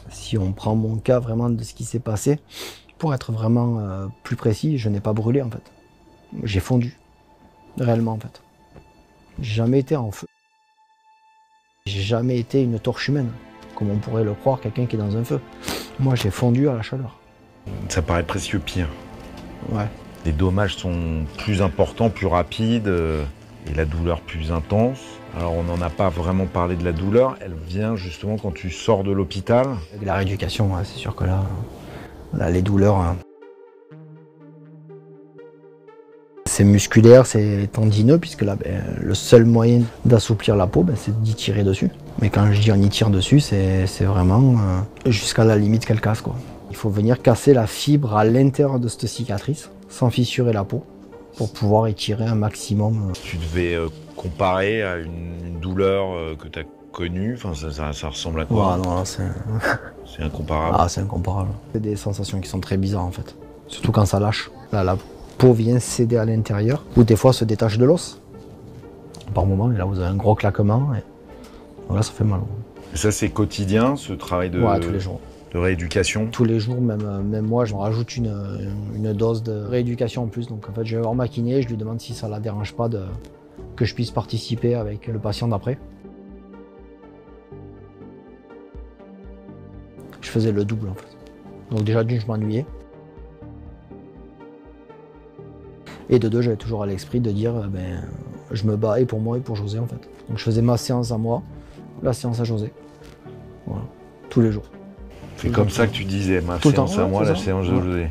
Si on prend mon cas vraiment de ce qui s'est passé, pour être vraiment plus précis, je n'ai pas brûlé en fait. J'ai fondu. Réellement en fait. J'ai jamais été en feu. J'ai jamais été une torche humaine, comme on pourrait le croire, quelqu'un qui est dans un feu. Moi, j'ai fondu à la chaleur. Ça paraît précieux pire. Ouais. Les dommages sont plus importants, plus rapides, et la douleur plus intense. Alors, on n'en a pas vraiment parlé de la douleur. Elle vient justement quand tu sors de l'hôpital. Avec la rééducation, ouais, c'est sûr que là les douleurs... C'est musculaire, c'est tendineux, puisque là, le seul moyen d'assouplir la peau, c'est d'y tirer dessus. Mais quand je dis on y tire dessus, c'est vraiment jusqu'à la limite qu'elle casse, quoi. Il faut venir casser la fibre à l'intérieur de cette cicatrice, sans fissurer la peau, pour pouvoir étirer un maximum. Tu devais comparer à une douleur que tu as connue, enfin, ça ressemble à quoi? Non, c'est incomparable. Ah, c'est incomparable. C'est des sensations qui sont très bizarres en fait. Surtout quand ça lâche. Là, la peau vient céder à l'intérieur, ou des fois se détache de l'os. Par moment, et là vous avez un gros claquement, et voilà, ça fait mal. Et ça, c'est quotidien, ce travail de, ouais, tous les jours. De rééducation? Tous les jours, même moi, je me rajoute une dose de rééducation en plus. Donc en fait, je vais voir ma kiné, je lui demande si ça la dérange pas que je puisse participer avec le patient d'après. Je faisais le double en fait. Donc déjà d'une, je m'ennuyais. Et de deux, j'avais toujours à l'esprit de dire, je me bats et pour moi et pour José en fait. Donc je faisais ma séance à moi, la séance à José. Voilà, tous les jours. C'est comme ça que tu disais, ma séance à moi, la séance de José.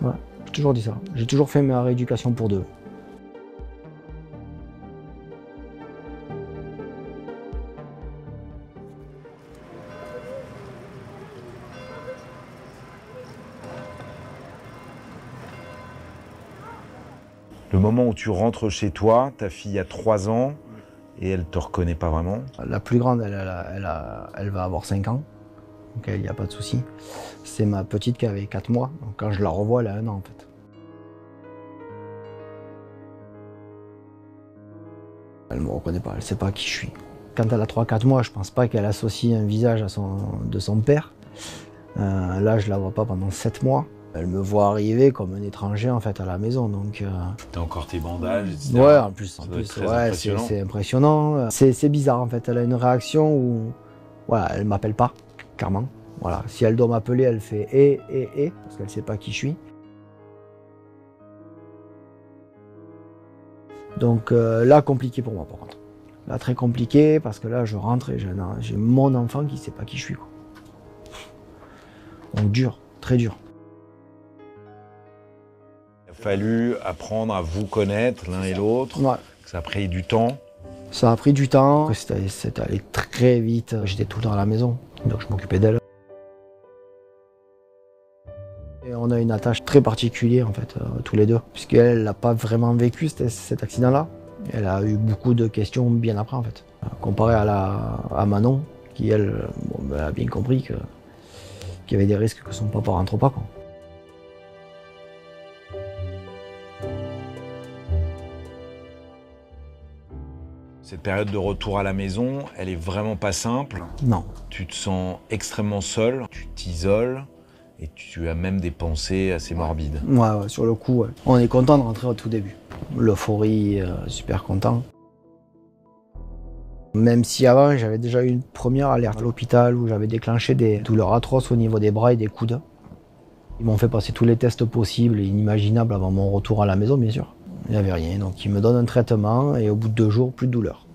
Ouais, j'ai toujours dit ça. J'ai toujours fait ma rééducation pour deux. Le moment où tu rentres chez toi, ta fille a 3 ans et elle te reconnaît pas vraiment. La plus grande, elle va avoir 5 ans, donc il n'y a pas de souci. C'est ma petite qui avait 4 mois, donc quand je la revois, elle a 1 an en fait. Elle me reconnaît pas, elle sait pas qui je suis. Quand elle a 3-4 mois, je pense pas qu'elle associe un visage de son père. Là, je la vois pas pendant 7 mois. Elle me voit arriver comme un étranger en fait à la maison, donc. T'as encore tes bandages, etc. Ouais, en plus, ouais, c'est impressionnant. C'est bizarre en fait. Elle a une réaction où, voilà, elle m'appelle pas, clairement. Voilà, si elle doit m'appeler, elle fait parce qu'elle sait pas qui je suis. Donc là, compliqué pour moi par contre. Là, très compliqué parce que là, je rentre et j'ai mon enfant qui sait pas qui je suis, quoi. Donc dur, très dur. Il a fallu apprendre à vous connaître l'un et l'autre. Ouais. Ça a pris du temps. Ça a pris du temps. C'est allé très vite. J'étais tout le temps à la maison, donc je m'occupais d'elle. Et on a une attache très particulière en fait, tous les deux, puisqu'elle n'a pas vraiment vécu cet accident-là. Elle a eu beaucoup de questions bien après en fait. Comparé à Manon, qui elle a bien compris qu'il y avait des risques que son papa rentre pas, quoi. Cette période de retour à la maison, elle est vraiment pas simple. Non. Tu te sens extrêmement seul, tu t'isoles et tu as même des pensées assez morbides. Ouais, sur le coup, ouais. On est content de rentrer au tout début. L'euphorie, super content. Même si avant, j'avais déjà eu une première alerte à l'hôpital où j'avais déclenché des douleurs atroces au niveau des bras et des coudes. Ils m'ont fait passer tous les tests possibles et inimaginables avant mon retour à la maison, bien sûr. Il n'y avait rien, donc ils me donnent un traitement et au bout de 2 jours, plus de douleur.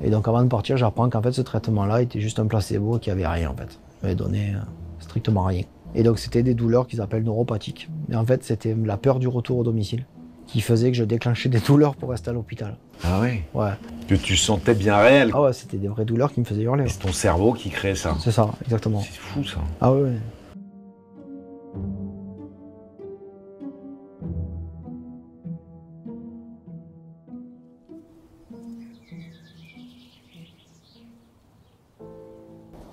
Et donc avant de partir, j'apprends qu'en fait ce traitement-là était juste un placebo et qu'il n'y avait rien en fait. Il m'avait donné strictement rien. Et donc c'était des douleurs qu'ils appellent neuropathiques. Et en fait c'était la peur du retour au domicile qui faisait que je déclenchais des douleurs pour rester à l'hôpital. Ah oui? Ouais. Que tu sentais bien réel. Ah ouais, c'était des vraies douleurs qui me faisaient hurler. C'est ton cerveau qui crée ça. C'est ça, exactement. C'est fou ça. Ah ouais.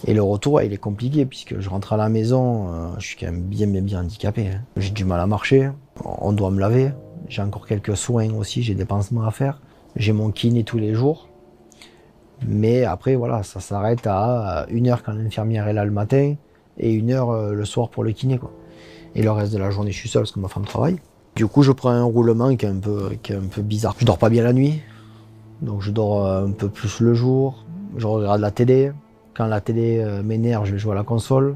Et le retour, il est compliqué puisque je rentre à la maison, je suis quand même bien handicapé, hein. J'ai du mal à marcher, on doit me laver, j'ai encore quelques soins aussi, j'ai des pansements à faire, j'ai mon kiné tous les jours. Mais après, voilà, ça s'arrête à 1 heure quand l'infirmière est là le matin et 1 heure le soir pour le kiné, quoi. Et le reste de la journée, je suis seul parce que ma femme travaille. Du coup, je prends un roulement qui est un peu bizarre. Je dors pas bien la nuit, donc je dors un peu plus le jour, je regarde la télé. Quand la télé m'énerve, je vais jouer à la console.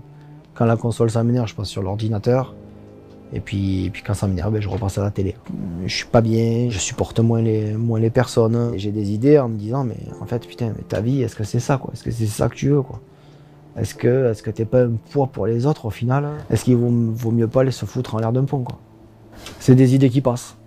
Quand la console ça m'énerve, je passe sur l'ordinateur. Et puis quand ça m'énerve, je repasse à la télé. Je suis pas bien, je supporte moins les personnes. J'ai des idées en me disant, mais en fait, putain, mais ta vie, est-ce que c'est ça, quoi? Est-ce que c'est ça que tu veux, quoi? Est-ce que t'es pas un poids pour les autres au final? Est-ce qu'il vaut mieux pas aller se foutre en l'air d'un pont, quoi? C'est des idées qui passent.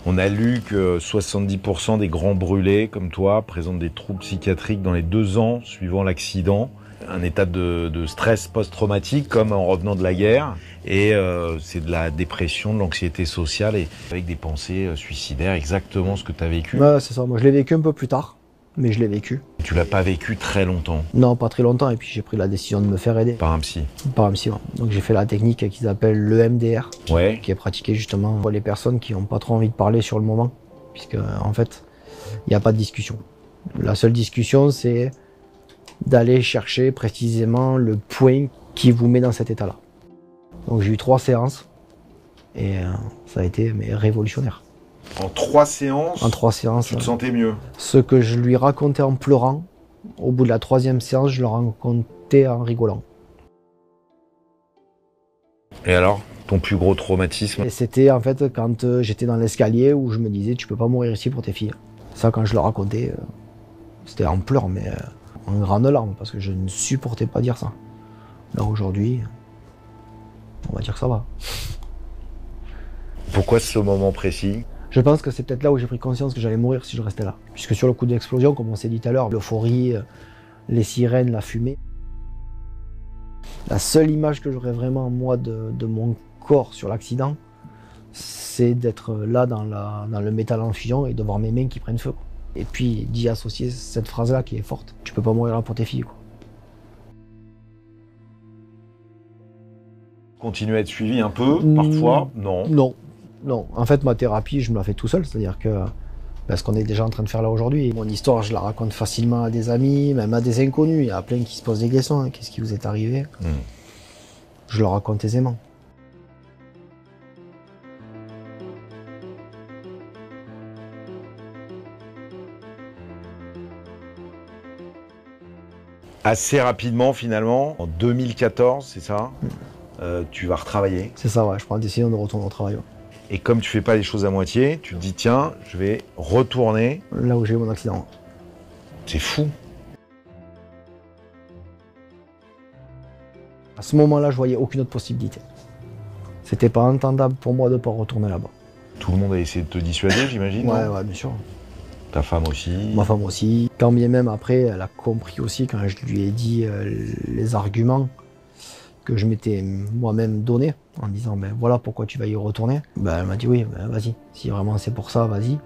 On a lu que 70% des grands brûlés, comme toi, présentent des troubles psychiatriques dans les 2 ans suivant l'accident. Un état de stress post-traumatique, comme en revenant de la guerre. Et c'est de la dépression, de l'anxiété sociale, et avec des pensées suicidaires, exactement ce que tu as vécu. Ouais, c'est ça. Moi, je l'ai vécu un peu plus tard, mais je l'ai vécu. Tu l'as pas vécu très longtemps. Non, pas très longtemps, et puis j'ai pris la décision de me faire aider. Par un psy. Par un psy, ouais. Donc j'ai fait la technique qu'ils appellent l'EMDR, Ouais. qui est pratiquée justement pour les personnes qui n'ont pas trop envie de parler sur le moment, puisque en fait, il n'y a pas de discussion. La seule discussion, c'est d'aller chercher précisément le point qui vous met dans cet état-là. Donc j'ai eu 3 séances, et ça a été révolutionnaire. En 3 séances, En 3 séances, tu te sentais mieux. ce que je lui racontais en pleurant, au bout de la 3e séance, je le racontais en rigolant. Et alors, ton plus gros traumatisme? Et c'était en fait quand j'étais dans l'escalier où je me disais tu peux pas mourir ici pour tes filles. Ça quand je le racontais, c'était en pleurs, mais en grandes larmes, parce que je ne supportais pas dire ça. Là aujourd'hui, on va dire que ça va. Pourquoi ce moment précis? Je pense que c'est peut-être là où j'ai pris conscience que j'allais mourir si je restais là. Puisque sur le coup de l'explosion, comme on s'est dit tout à l'heure, l'euphorie, les sirènes, la fumée. La seule image que j'aurais vraiment, moi, de mon corps sur l'accident, c'est d'être là dans le métal en fusion et de voir mes mains qui prennent feu. Et puis d'y associer cette phrase-là qui est forte. Tu peux pas mourir là pour tes filles, quoi. Continuer à être suivi un peu, parfois? Non. Non. Non. En fait, ma thérapie, je me la fais tout seul. C'est-à-dire que ce qu'on est déjà en train de faire là aujourd'hui. Mon histoire, je la raconte facilement à des amis, même à des inconnus. Il y a plein qui se posent des questions. Hein. Qu'est-ce qui vous est arrivé? Je le raconte aisément. Assez rapidement, finalement, en 2014, c'est ça, tu vas retravailler. C'est ça, ouais. Je prends la décision de retourner au travail. Ouais. Et comme tu fais pas les choses à moitié, tu te dis, tiens, je vais retourner. Là où j'ai eu mon accident. C'est fou. À ce moment-là, je voyais aucune autre possibilité. C'était pas entendable pour moi de ne pas retourner là-bas. Tout le monde a essayé de te dissuader, j'imagine? Ouais, non ouais, bien sûr. Ta femme aussi? Ma femme aussi. Quand bien même après, elle a compris aussi quand je lui ai dit les arguments que je m'étais moi-même donné, en disant ben voilà pourquoi tu vas y retourner. Ben, elle m'a dit oui, ben, vas-y. Si vraiment c'est pour ça, vas-y.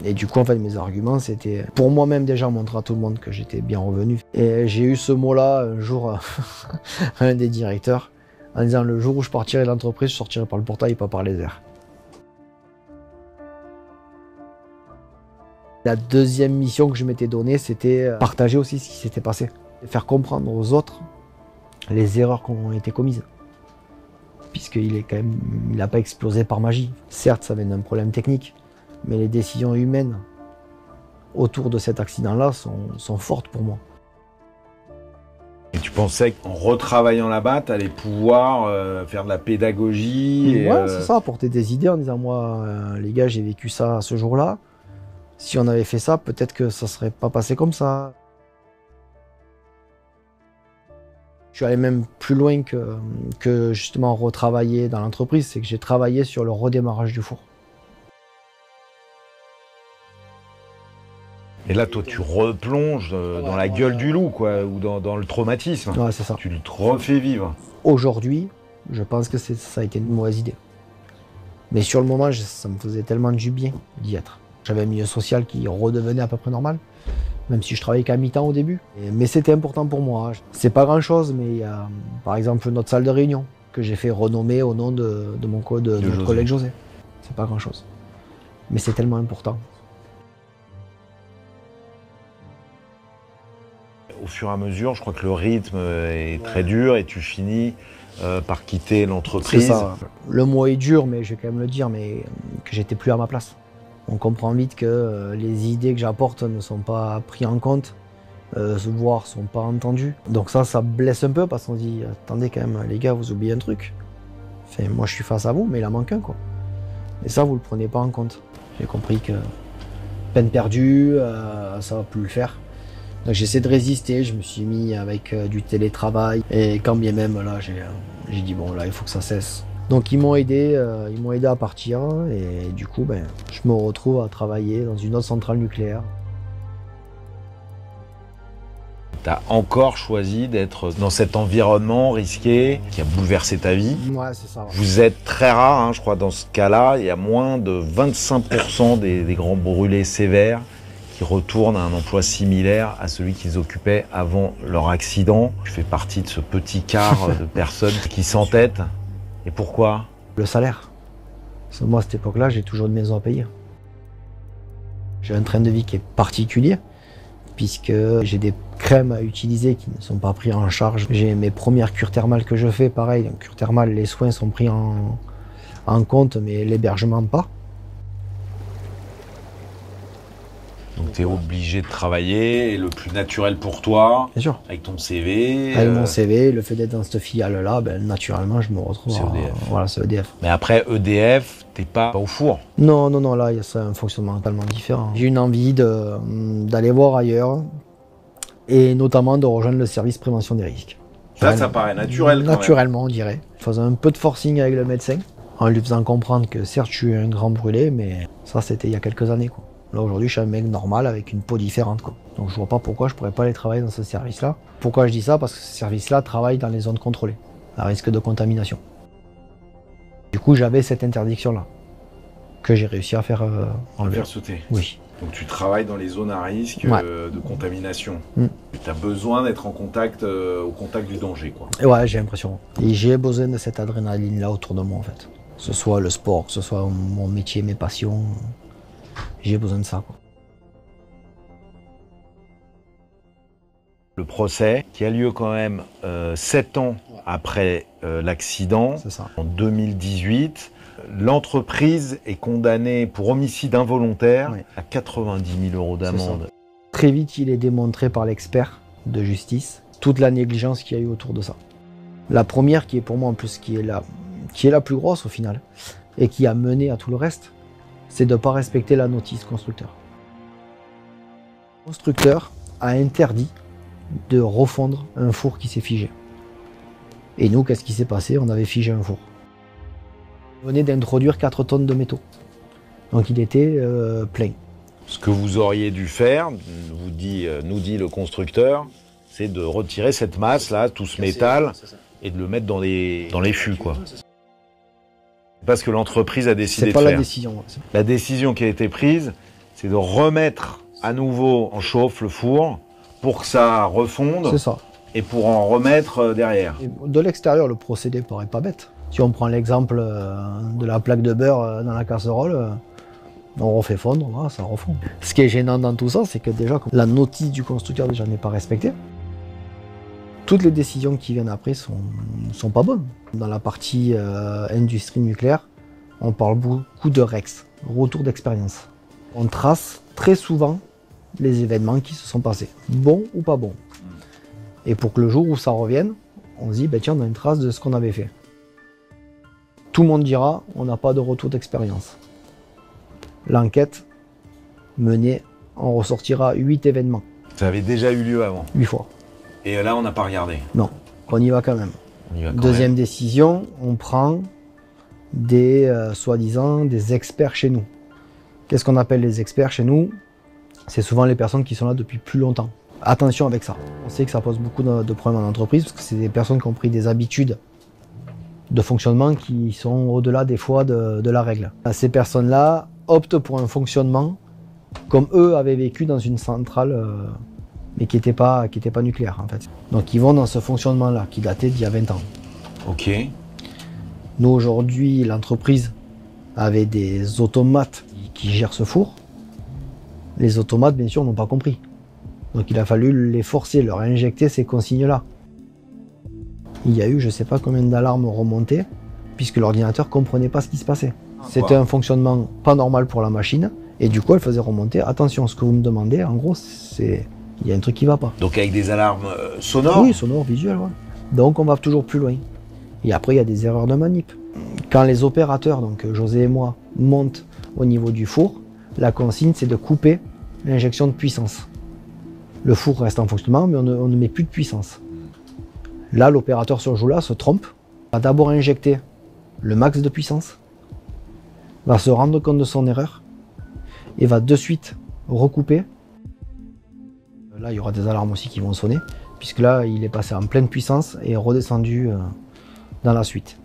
Et du coup, en fait, mes arguments, c'était pour moi-même déjà montrer à tout le monde que j'étais bien revenu. Et j'ai eu ce mot-là un jour, un des directeurs, en disant le jour où je partirai de l'entreprise, je sortirai par le portail et pas par les airs. La deuxième mission que je m'étais donnée, c'était partager aussi ce qui s'était passé. Faire comprendre aux autres les erreurs qui ont été commises. Puisqu'il n'a pas explosé par magie. Certes, ça vient d'un problème technique, mais les décisions humaines autour de cet accident-là sont fortes pour moi. Et tu pensais qu'en retravaillant là-bas, tu allais pouvoir faire de la pédagogie et, ouais, c'est ça, apporter des idées en disant moi, les gars, j'ai vécu ça ce jour-là. Si on avait fait ça, peut-être que ça serait pas passé comme ça. Je suis allé même plus loin que justement retravailler dans l'entreprise, c'est que j'ai travaillé sur le redémarrage du four. Et là, toi, tu replonges dans la gueule du loup, quoi, ou dans le traumatisme. Ouais, c'est ça. Tu le refais vivre. Aujourd'hui, je pense que ça a été une mauvaise idée. Mais sur le moment, ça me faisait tellement du bien d'y être. J'avais un milieu social qui redevenait à peu près normal, même si je travaillais qu'à mi-temps au début. Mais c'était important pour moi. C'est pas grand-chose, mais il y a par exemple notre salle de réunion que j'ai fait renommer au nom de notre collègue José. C'est pas grand-chose. Mais c'est tellement important. Au fur et à mesure, je crois que le rythme est très dur et tu finis par quitter l'entreprise. C'est ça. Le mot est dur, mais je vais quand même le dire, mais que j'étais plus à ma place. On comprend vite que les idées que j'apporte ne sont pas prises en compte, voire ne sont pas entendues. Donc ça blesse un peu parce qu'on se dit « Attendez quand même, les gars, vous oubliez un truc. Enfin, moi, je suis face à vous, mais il en manque un, quoi. » Et ça, vous ne le prenez pas en compte. J'ai compris que peine perdue, ça ne va plus le faire. Donc j'essaie de résister, je me suis mis avec du télétravail et quand bien même là j'ai dit bon là il faut que ça cesse. Donc ils m'ont aidé à partir et du coup ben, je me retrouve à travailler dans une autre centrale nucléaire. Tu as encore choisi d'être dans cet environnement risqué qui a bouleversé ta vie. Ouais, c'est ça. Ouais. Vous êtes très rare, hein, je crois, dans ce cas-là. Il y a moins de 25% des grands brûlés sévères qui retournent à un emploi similaire à celui qu'ils occupaient avant leur accident. Tu fais partie de ce petit quart de personnes qui s'entêtent. Et pourquoi? Le salaire. Parce que moi, à cette époque-là, j'ai toujours une maison à payer. J'ai un train de vie qui est particulier, puisque j'ai des crèmes à utiliser qui ne sont pas pris en charge. J'ai mes premières cures thermales que je fais, pareil. Donc, cure thermale, les soins sont pris en compte, mais l'hébergement pas. Donc tu es obligé de travailler, et le plus naturel pour toi, bien sûr, avec ton CV. Avec mon CV, le fait d'être dans cette filiale-là, ben, naturellement, je me retrouve Voilà, c'est EDF. Mais après EDF, t'es pas au four. Non, là, il y a un fonctionnement totalement différent. J'ai une envie d'aller voir ailleurs, et notamment de rejoindre le service prévention des risques. Ça paraît naturel. Naturellement, on dirait. Je faisais un peu de forcing avec le médecin, en lui faisant comprendre que certes, je suis un grand brûlé, mais ça, c'était il y a quelques années, quoi. Là, aujourd'hui, je suis un mec normal avec une peau différente, quoi. Donc, je vois pas pourquoi je pourrais pas aller travailler dans ce service-là. Pourquoi je dis ça? Parce que ce service-là travaille dans les zones contrôlées, à risque de contamination. Du coup, j'avais cette interdiction-là, que j'ai réussi à faire enlever. Faire sauter. Oui. Donc, tu travailles dans les zones à risque de contamination. Tu as besoin d'être au contact du danger, quoi. Et ouais, j'ai l'impression. Et j'ai besoin de cette adrénaline-là autour de moi, en fait. Que ce soit le sport, que ce soit mon métier, mes passions. J'ai besoin de ça, quoi. Le procès qui a lieu quand même 7 ans après l'accident, en 2018, l'entreprise est condamnée pour homicide involontaire à 90 000 € d'amende. Très vite, il est démontré par l'expert de justice toute la négligence qu'il y a eu autour de ça. La première, qui est pour moi en plus qui est la plus grosse au final, et qui a mené à tout le reste, c'est de ne pas respecter la notice constructeur. Le constructeur a interdit de refondre un four qui s'est figé. Et nous, qu'est-ce qui s'est passé? On avait figé un four. On venait d'introduire 4 tonnes de métaux. Donc il était plein. Ce que vous auriez dû faire, nous dit le constructeur, c'est de retirer cette masse-là, tout ce métal, et de le mettre dans les fûts, quoi. Parce que l'entreprise a décidé de faire. C'est pas la décision. La décision qui a été prise, c'est de remettre à nouveau en chauffe le four pour que ça refonde. C'est ça. Et pour en remettre derrière. Et de l'extérieur, le procédé paraît pas bête. Si on prend l'exemple de la plaque de beurre dans la casserole, on refait fondre, ça refond. Ce qui est gênant dans tout ça, c'est que déjà, la notice du constructeur déjà n'est pas respectée. Toutes les décisions qui viennent après sont pas bonnes. Dans la partie industrie nucléaire, on parle beaucoup de REX, retour d'expérience. On trace très souvent les événements qui se sont passés, bons ou pas bons. Et pour que le jour où ça revienne, on se dit, tiens, on a une trace de ce qu'on avait fait. Tout le monde dira, on n'a pas de retour d'expérience. L'enquête menée, on ressortira 8 événements. Ça avait déjà eu lieu avant? 8 fois. Et là, on n'a pas regardé? Non, on y va quand même. Deuxième décision, on prend des, soi-disant, des experts chez nous. Qu'est-ce qu'on appelle les experts chez nous? C'est souvent les personnes qui sont là depuis plus longtemps. Attention avec ça. On sait que ça pose beaucoup de problèmes en entreprise parce que c'est des personnes qui ont pris des habitudes de fonctionnement qui sont au-delà des fois de la règle. Ces personnes-là optent pour un fonctionnement comme eux avaient vécu dans une centrale mais qui n'était pas nucléaire en fait. Donc ils vont dans ce fonctionnement-là qui datait d'il y a 20 ans. Ok. Nous aujourd'hui, l'entreprise avait des automates qui gèrent ce four. Les automates, bien sûr, n'ont pas compris. Donc il a fallu les forcer, leur injecter ces consignes-là. Il y a eu je ne sais pas combien d'alarmes remontées, puisque l'ordinateur ne comprenait pas ce qui se passait. C'était un fonctionnement pas normal pour la machine, et du coup elle faisait remonter, attention, ce que vous me demandez, en gros, c'est il y a un truc qui ne va pas. Donc avec des alarmes sonores? Oui, sonores, visuelles, ouais. Donc on va toujours plus loin. Et après, il y a des erreurs de manip. Quand les opérateurs, donc José et moi, montent au niveau du four, la consigne, c'est de couper l'injection de puissance. Le four reste en fonctionnement, mais on ne met plus de puissance. Là, l'opérateur sur ce jour-là se trompe, va d'abord injecter le max de puissance, va se rendre compte de son erreur et va de suite recouper. Là, il y aura des alarmes aussi qui vont sonner, puisque là, il est passé en pleine puissance et est redescendu dans la suite.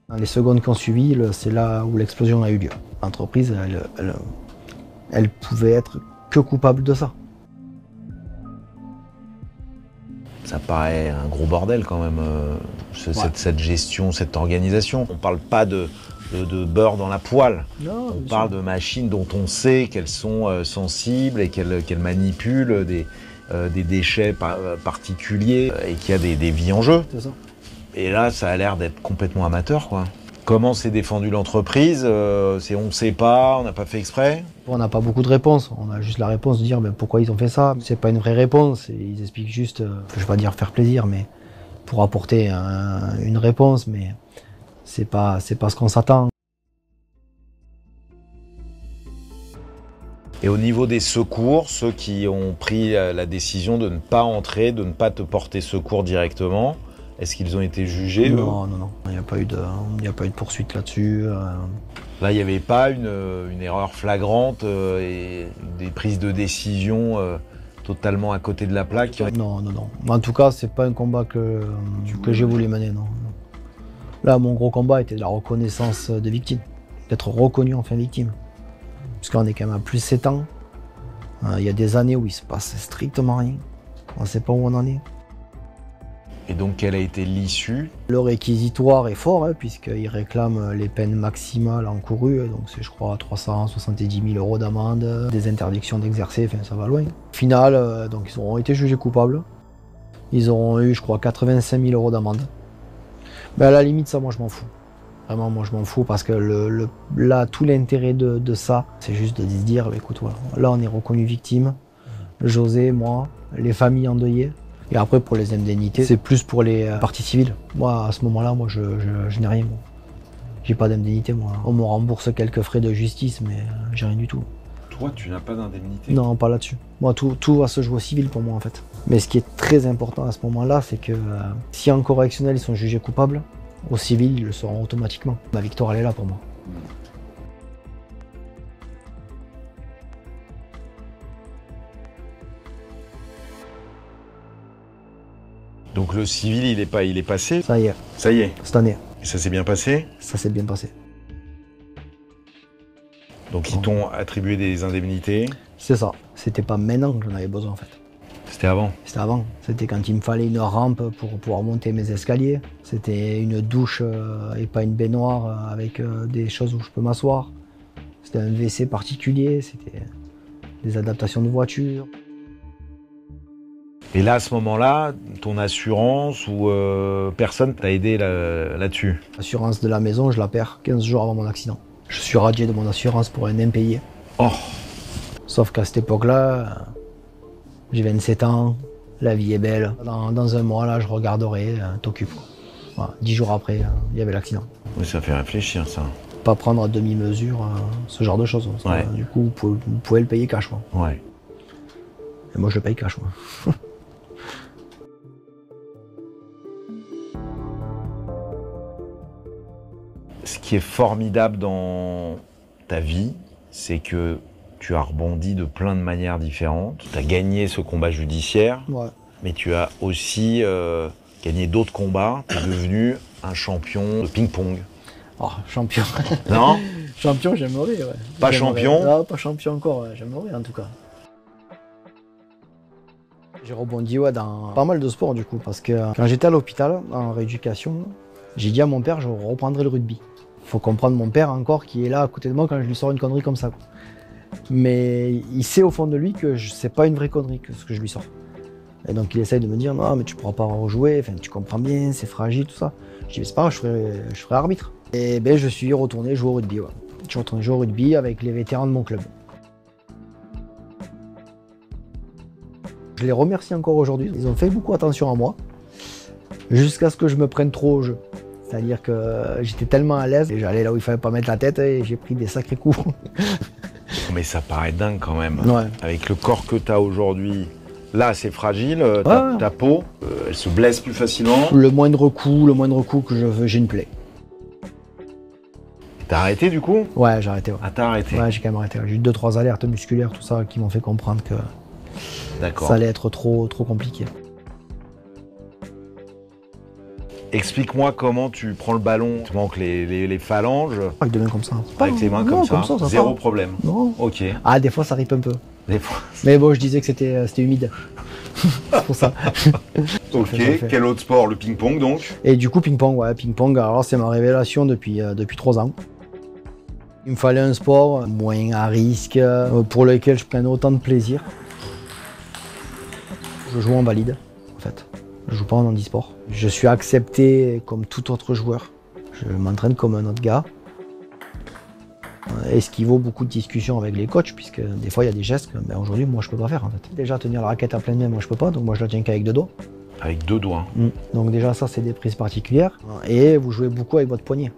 Dans les secondes qui ont suivi, c'est là où l'explosion a eu lieu. L'entreprise, elle pouvait être que coupable de ça. Ça paraît un gros bordel quand même, cette gestion, cette organisation. On ne parle pas de beurre dans la poêle. Non, on parle de machines dont on sait qu'elles sont sensibles et qu'elles manipulent des déchets particuliers et qu'il y a des vies en jeu. C'est ça. Et là, ça a l'air d'être complètement amateur, quoi. Comment s'est défendue l'entreprise? C'est on ne sait pas, on n'a pas fait exprès? On n'a pas beaucoup de réponses. On a juste la réponse de dire pourquoi ils ont fait ça. C'est pas une vraie réponse. Ils expliquent juste, je vais pas dire faire plaisir, mais pour apporter une réponse, mais c'est pas ce qu'on s'attend. Et au niveau des secours, ceux qui ont pris la décision de ne pas entrer, de ne pas te porter secours directement, est-ce qu'ils ont été jugés? Non. Il n'y a pas eu de poursuite là-dessus. Là, il n'y avait pas une erreur flagrante et des prises de décision totalement à côté de la plaque. Non. En tout cas, c'est pas un combat que j'ai voulu mener, non. Là, mon gros combat était la reconnaissance des victimes, d'être reconnu enfin victime. Parce qu'on est quand même à plus de 7 ans. Il y a des années où il se passe strictement rien. On ne sait pas où on en est. Et donc, quelle a été l'issue? Le réquisitoire est fort, puisqu'il réclame les peines maximales encourues. Donc, c'est, je crois, 370 000 € d'amende, des interdictions d'exercer, enfin, ça va loin. Au final, donc, ils auront été jugés coupables. Ils auront eu, je crois, 85 000 € d'amende. Mais à la limite, ça, moi, je m'en fous. Vraiment, moi, je m'en fous parce que là, tout l'intérêt de ça, c'est juste de se dire, écoute, voilà, là, on est reconnu victime. José, moi, les familles endeuillées. Et après, pour les indemnités, c'est plus pour les parties civiles. Moi, à ce moment-là, moi, je n'ai rien. Moi. J'ai pas d'indemnité, moi. On me rembourse quelques frais de justice, mais j'ai rien du tout. Toi, tu n'as pas d'indemnité? Non, pas là-dessus. Moi, tout va se jouer au civil pour moi, en fait. Mais ce qui est très important à ce moment-là, c'est que si en correctionnel, ils sont jugés coupables, au civil, ils le seront automatiquement. Ma victoire, elle est là pour moi. Donc le civil, il est passé? Ça y est. Ça y est. Cette année. Et ça s'est bien passé? Ça s'est bien passé. Donc ils t'ont attribué des indemnités? C'est ça. C'était pas maintenant que j'en avais besoin, en fait. C'était avant? C'était avant. C'était quand il me fallait une rampe pour pouvoir monter mes escaliers. C'était une douche et pas une baignoire avec des choses où je peux m'asseoir. C'était un WC particulier. C'était des adaptations de voiture. Et là, à ce moment-là, ton assurance ou personne t'a aidé là-dessus? L'assurance de la maison, je la perds 15 jours avant mon accident. Je suis radié de mon assurance pour un impayé. Oh! Sauf qu'à cette époque-là, j'ai 27 ans, la vie est belle. Dans un mois, là, je regarderai, t'occupe. Voilà. 10 jours après, il y avait l'accident. Oui, ça fait réfléchir, ça. Pas prendre à demi-mesure ce genre de choses. Ouais. Du coup, vous pouvez le payer cash. Quoi. Ouais. Et moi, je le paye cash. Quoi. Ce qui est formidable dans ta vie, c'est que tu as rebondi de plein de manières différentes. Tu as gagné ce combat judiciaire, Ouais. mais tu as aussi gagné d'autres combats. Tu es devenu un champion de ping-pong. Oh, champion. Non? Champion, j'aimerais, ouais. Pas champion? Non, pas champion encore, ouais. J'aimerais en tout cas. J'ai rebondi dans pas mal de sports du coup, parce que quand j'étais à l'hôpital, en rééducation, j'ai dit à mon père, je reprendrai le rugby. Faut comprendre mon père encore qui est là à côté de moi quand je lui sors une connerie comme ça. Quoi. Mais il sait au fond de lui que c'est pas une vraie connerie que ce que je lui sors. Et donc il essaye de me dire non mais tu pourras pas rejouer, enfin tu comprends bien, c'est fragile, tout ça. Je dis mais c'est pas grave, je ferai arbitre. Et ben je suis retourné jouer au rugby. Ouais. Je suis retourné jouer au rugby avec les vétérans de mon club. Je les remercie encore aujourd'hui. Ils ont fait beaucoup attention à moi, jusqu'à ce que je me prenne trop au jeu. C'est-à-dire que j'étais tellement à l'aise et j'allais là où il fallait pas mettre la tête et j'ai pris des sacrés coups. Mais ça paraît dingue quand même. Ouais. Avec le corps que tu as aujourd'hui, Là, c'est fragile, Ouais. ta peau, elle se blesse plus facilement. Le moindre coup que je veux, j'ai une plaie. T'as arrêté du coup? Ouais, j'ai arrêté. Ouais, Ah, t'as arrêté. ouais j'ai quand même arrêté. J'ai eu 2-3 alertes musculaires, tout ça, qui m'ont fait comprendre que D'accord. ça allait être trop compliqué. Explique-moi comment tu prends le ballon, tu manques les phalanges, Avec les mains comme ça. avec les mains comme ça, zéro va. problème. Non. Ok. Ah, des fois, ça ripe un peu. Des fois. Mais bon, je disais que c'était humide. C'est pour ça. Ok. Je le fais. Quel autre sport? Le ping-pong donc? Et du coup, ping-pong, ouais, ping-pong, alors c'est ma révélation depuis 3 ans. Il me fallait un sport moins à risque, pour lequel je prenne autant de plaisir. Je joue en valide, en fait. Je joue pas en handisport. Je suis accepté comme tout autre joueur. Je m'entraîne comme un autre gars. Et ce qui vaut beaucoup de discussions avec les coachs, puisque des fois il y a des gestes que aujourd'hui moi je peux pas faire en fait. Déjà tenir la raquette à pleine main, moi je peux pas, donc moi je la tiens qu'avec 2 doigts. Avec 2 doigts. Donc déjà ça c'est des prises particulières. Et vous jouez beaucoup avec votre poignet.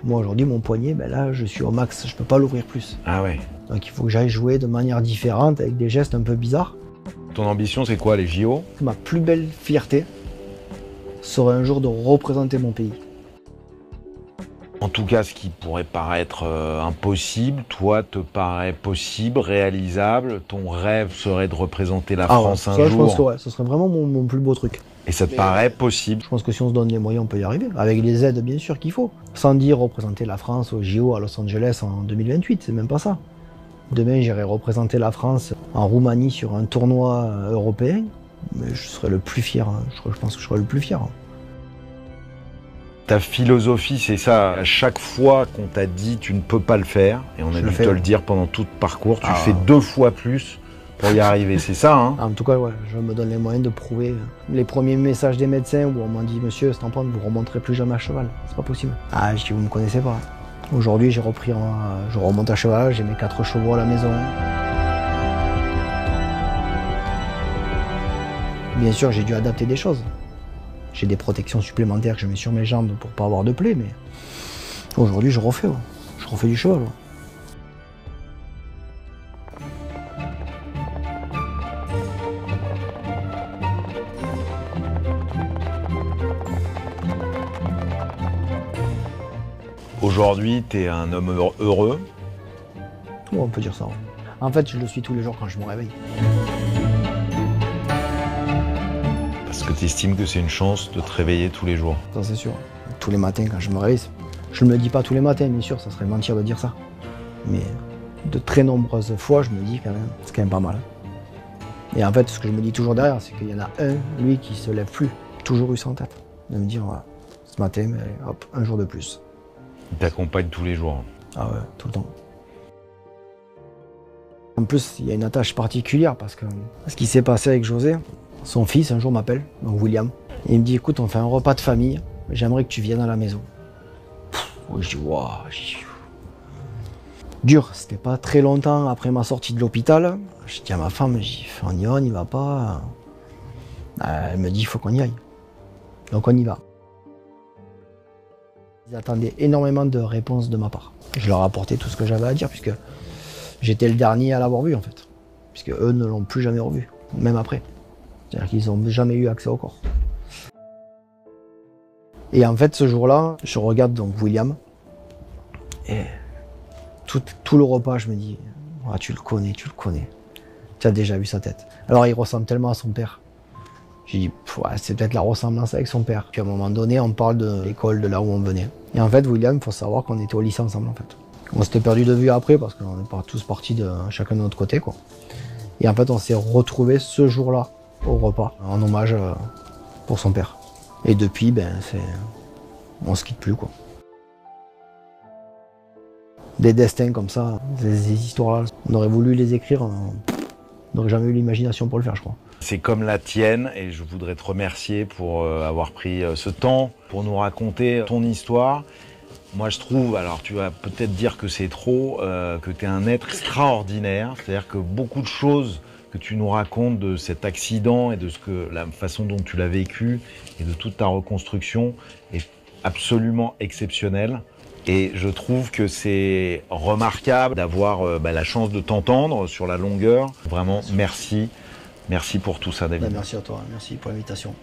Moi aujourd'hui mon poignet, ben là je suis au max, je peux pas l'ouvrir plus. Ah ouais. Donc il faut que j'aille jouer de manière différente, avec des gestes un peu bizarres. Ton ambition c'est quoi, les JO? Ma plus belle fierté serait un jour de représenter mon pays. En tout cas, ce qui pourrait paraître impossible, toi, te paraît possible, réalisable. Ton rêve serait de représenter la France ça, un je pense que jour. ouais, ce serait vraiment mon plus beau truc. Et ça te paraît possible? Je pense que si on se donne les moyens, on peut y arriver. Avec les aides, bien sûr, qu'il faut. Sans dire représenter la France au JO à Los Angeles en 2028, c'est même pas ça. Demain, j'irai représenter la France en Roumanie sur un tournoi européen. Mais je serais le plus fier. Hein. Je pense que je serais le plus fier. Hein. Ta philosophie, c'est ça. À chaque fois qu'on t'a dit tu ne peux pas le faire, et on a dû te le dire pendant tout le parcours, tu fais 2 fois plus pour y arriver. C'est ça, hein? En tout cas, ouais, je me donne les moyens de prouver. Les premiers messages des médecins où on m'a dit « Monsieur Stampon, vous ne remonterez plus jamais à cheval. C'est pas possible. » Ah, je dis « Vous ne me connaissez pas. » Aujourd'hui, j'ai repris, je remonte à cheval, j'ai mes 4 chevaux à la maison. Bien sûr, j'ai dû adapter des choses. J'ai des protections supplémentaires que je mets sur mes jambes pour pas avoir de plaies, mais aujourd'hui, je refais. Ouais. Je refais du cheval. Ouais. Aujourd'hui, tu es un homme heureux. Ouais, on peut dire ça. Ouais. En fait, je le suis tous les jours quand je me réveille. Parce que tu estimes que c'est une chance de te réveiller tous les jours. Ça, c'est sûr. Tous les matins, quand je me réveille, je ne me le dis pas tous les matins, bien sûr, ça serait mentir de dire ça. Mais de très nombreuses fois, je me dis quand même, c'est quand même pas mal. Et en fait, ce que je me dis toujours derrière, c'est qu'il y en a un, lui, qui se lève plus. Toujours eu ça en tête. De me dire, voilà, ce matin, mais hop, un jour de plus. Il t'accompagne tous les jours. Ah ouais, tout le temps. En plus, il y a une attache particulière parce que ce qui s'est passé avec José, son fils un jour m'appelle, donc William, et il me dit écoute, on fait un repas de famille, j'aimerais que tu viennes à la maison. Je dis waouh. Dur, c'était pas très longtemps après ma sortie de l'hôpital. Je dis à ma femme, on y va, on n'y va pas. Elle me dit il faut qu'on y aille. Donc on y va. Ils attendaient énormément de réponses de ma part. Je leur ai apporté tout ce que j'avais à dire puisque j'étais le dernier à l'avoir vu en fait. Puisque eux ne l'ont plus jamais revu, même après. C'est-à-dire qu'ils n'ont jamais eu accès au corps. Et en fait, ce jour-là, je regarde donc William. Et tout le repas, je me dis, ah, tu le connais. Tu as déjà vu sa tête. Alors il ressemble tellement à son père. J'ai dit, ouais, c'est peut-être la ressemblance avec son père. Puis à un moment donné, on parle de l'école, de là où on venait. Et en fait, William, il faut savoir qu'on était au lycée ensemble en fait. On s'était perdu de vue après parce qu'on est tous partis de chacun de notre côté, quoi. Et en fait, on s'est retrouvés ce jour-là au repas, en hommage pour son père. Et depuis, on se quitte plus, quoi. Des destins comme ça, ces histoires-là, on aurait voulu les écrire, on n'aurait jamais eu l'imagination pour le faire, je crois. C'est comme la tienne et je voudrais te remercier pour avoir pris ce temps pour nous raconter ton histoire. Moi je trouve, alors tu vas peut-être dire que c'est trop, que tu es un être extraordinaire, c'est-à-dire que beaucoup de choses que tu nous racontes de cet accident et de la façon dont tu l'as vécu et de toute ta reconstruction est absolument exceptionnelle. Et je trouve que c'est remarquable d'avoir la chance de t'entendre sur la longueur. Vraiment, merci Merci pour tout ça, David. Merci à toi, merci pour l'invitation.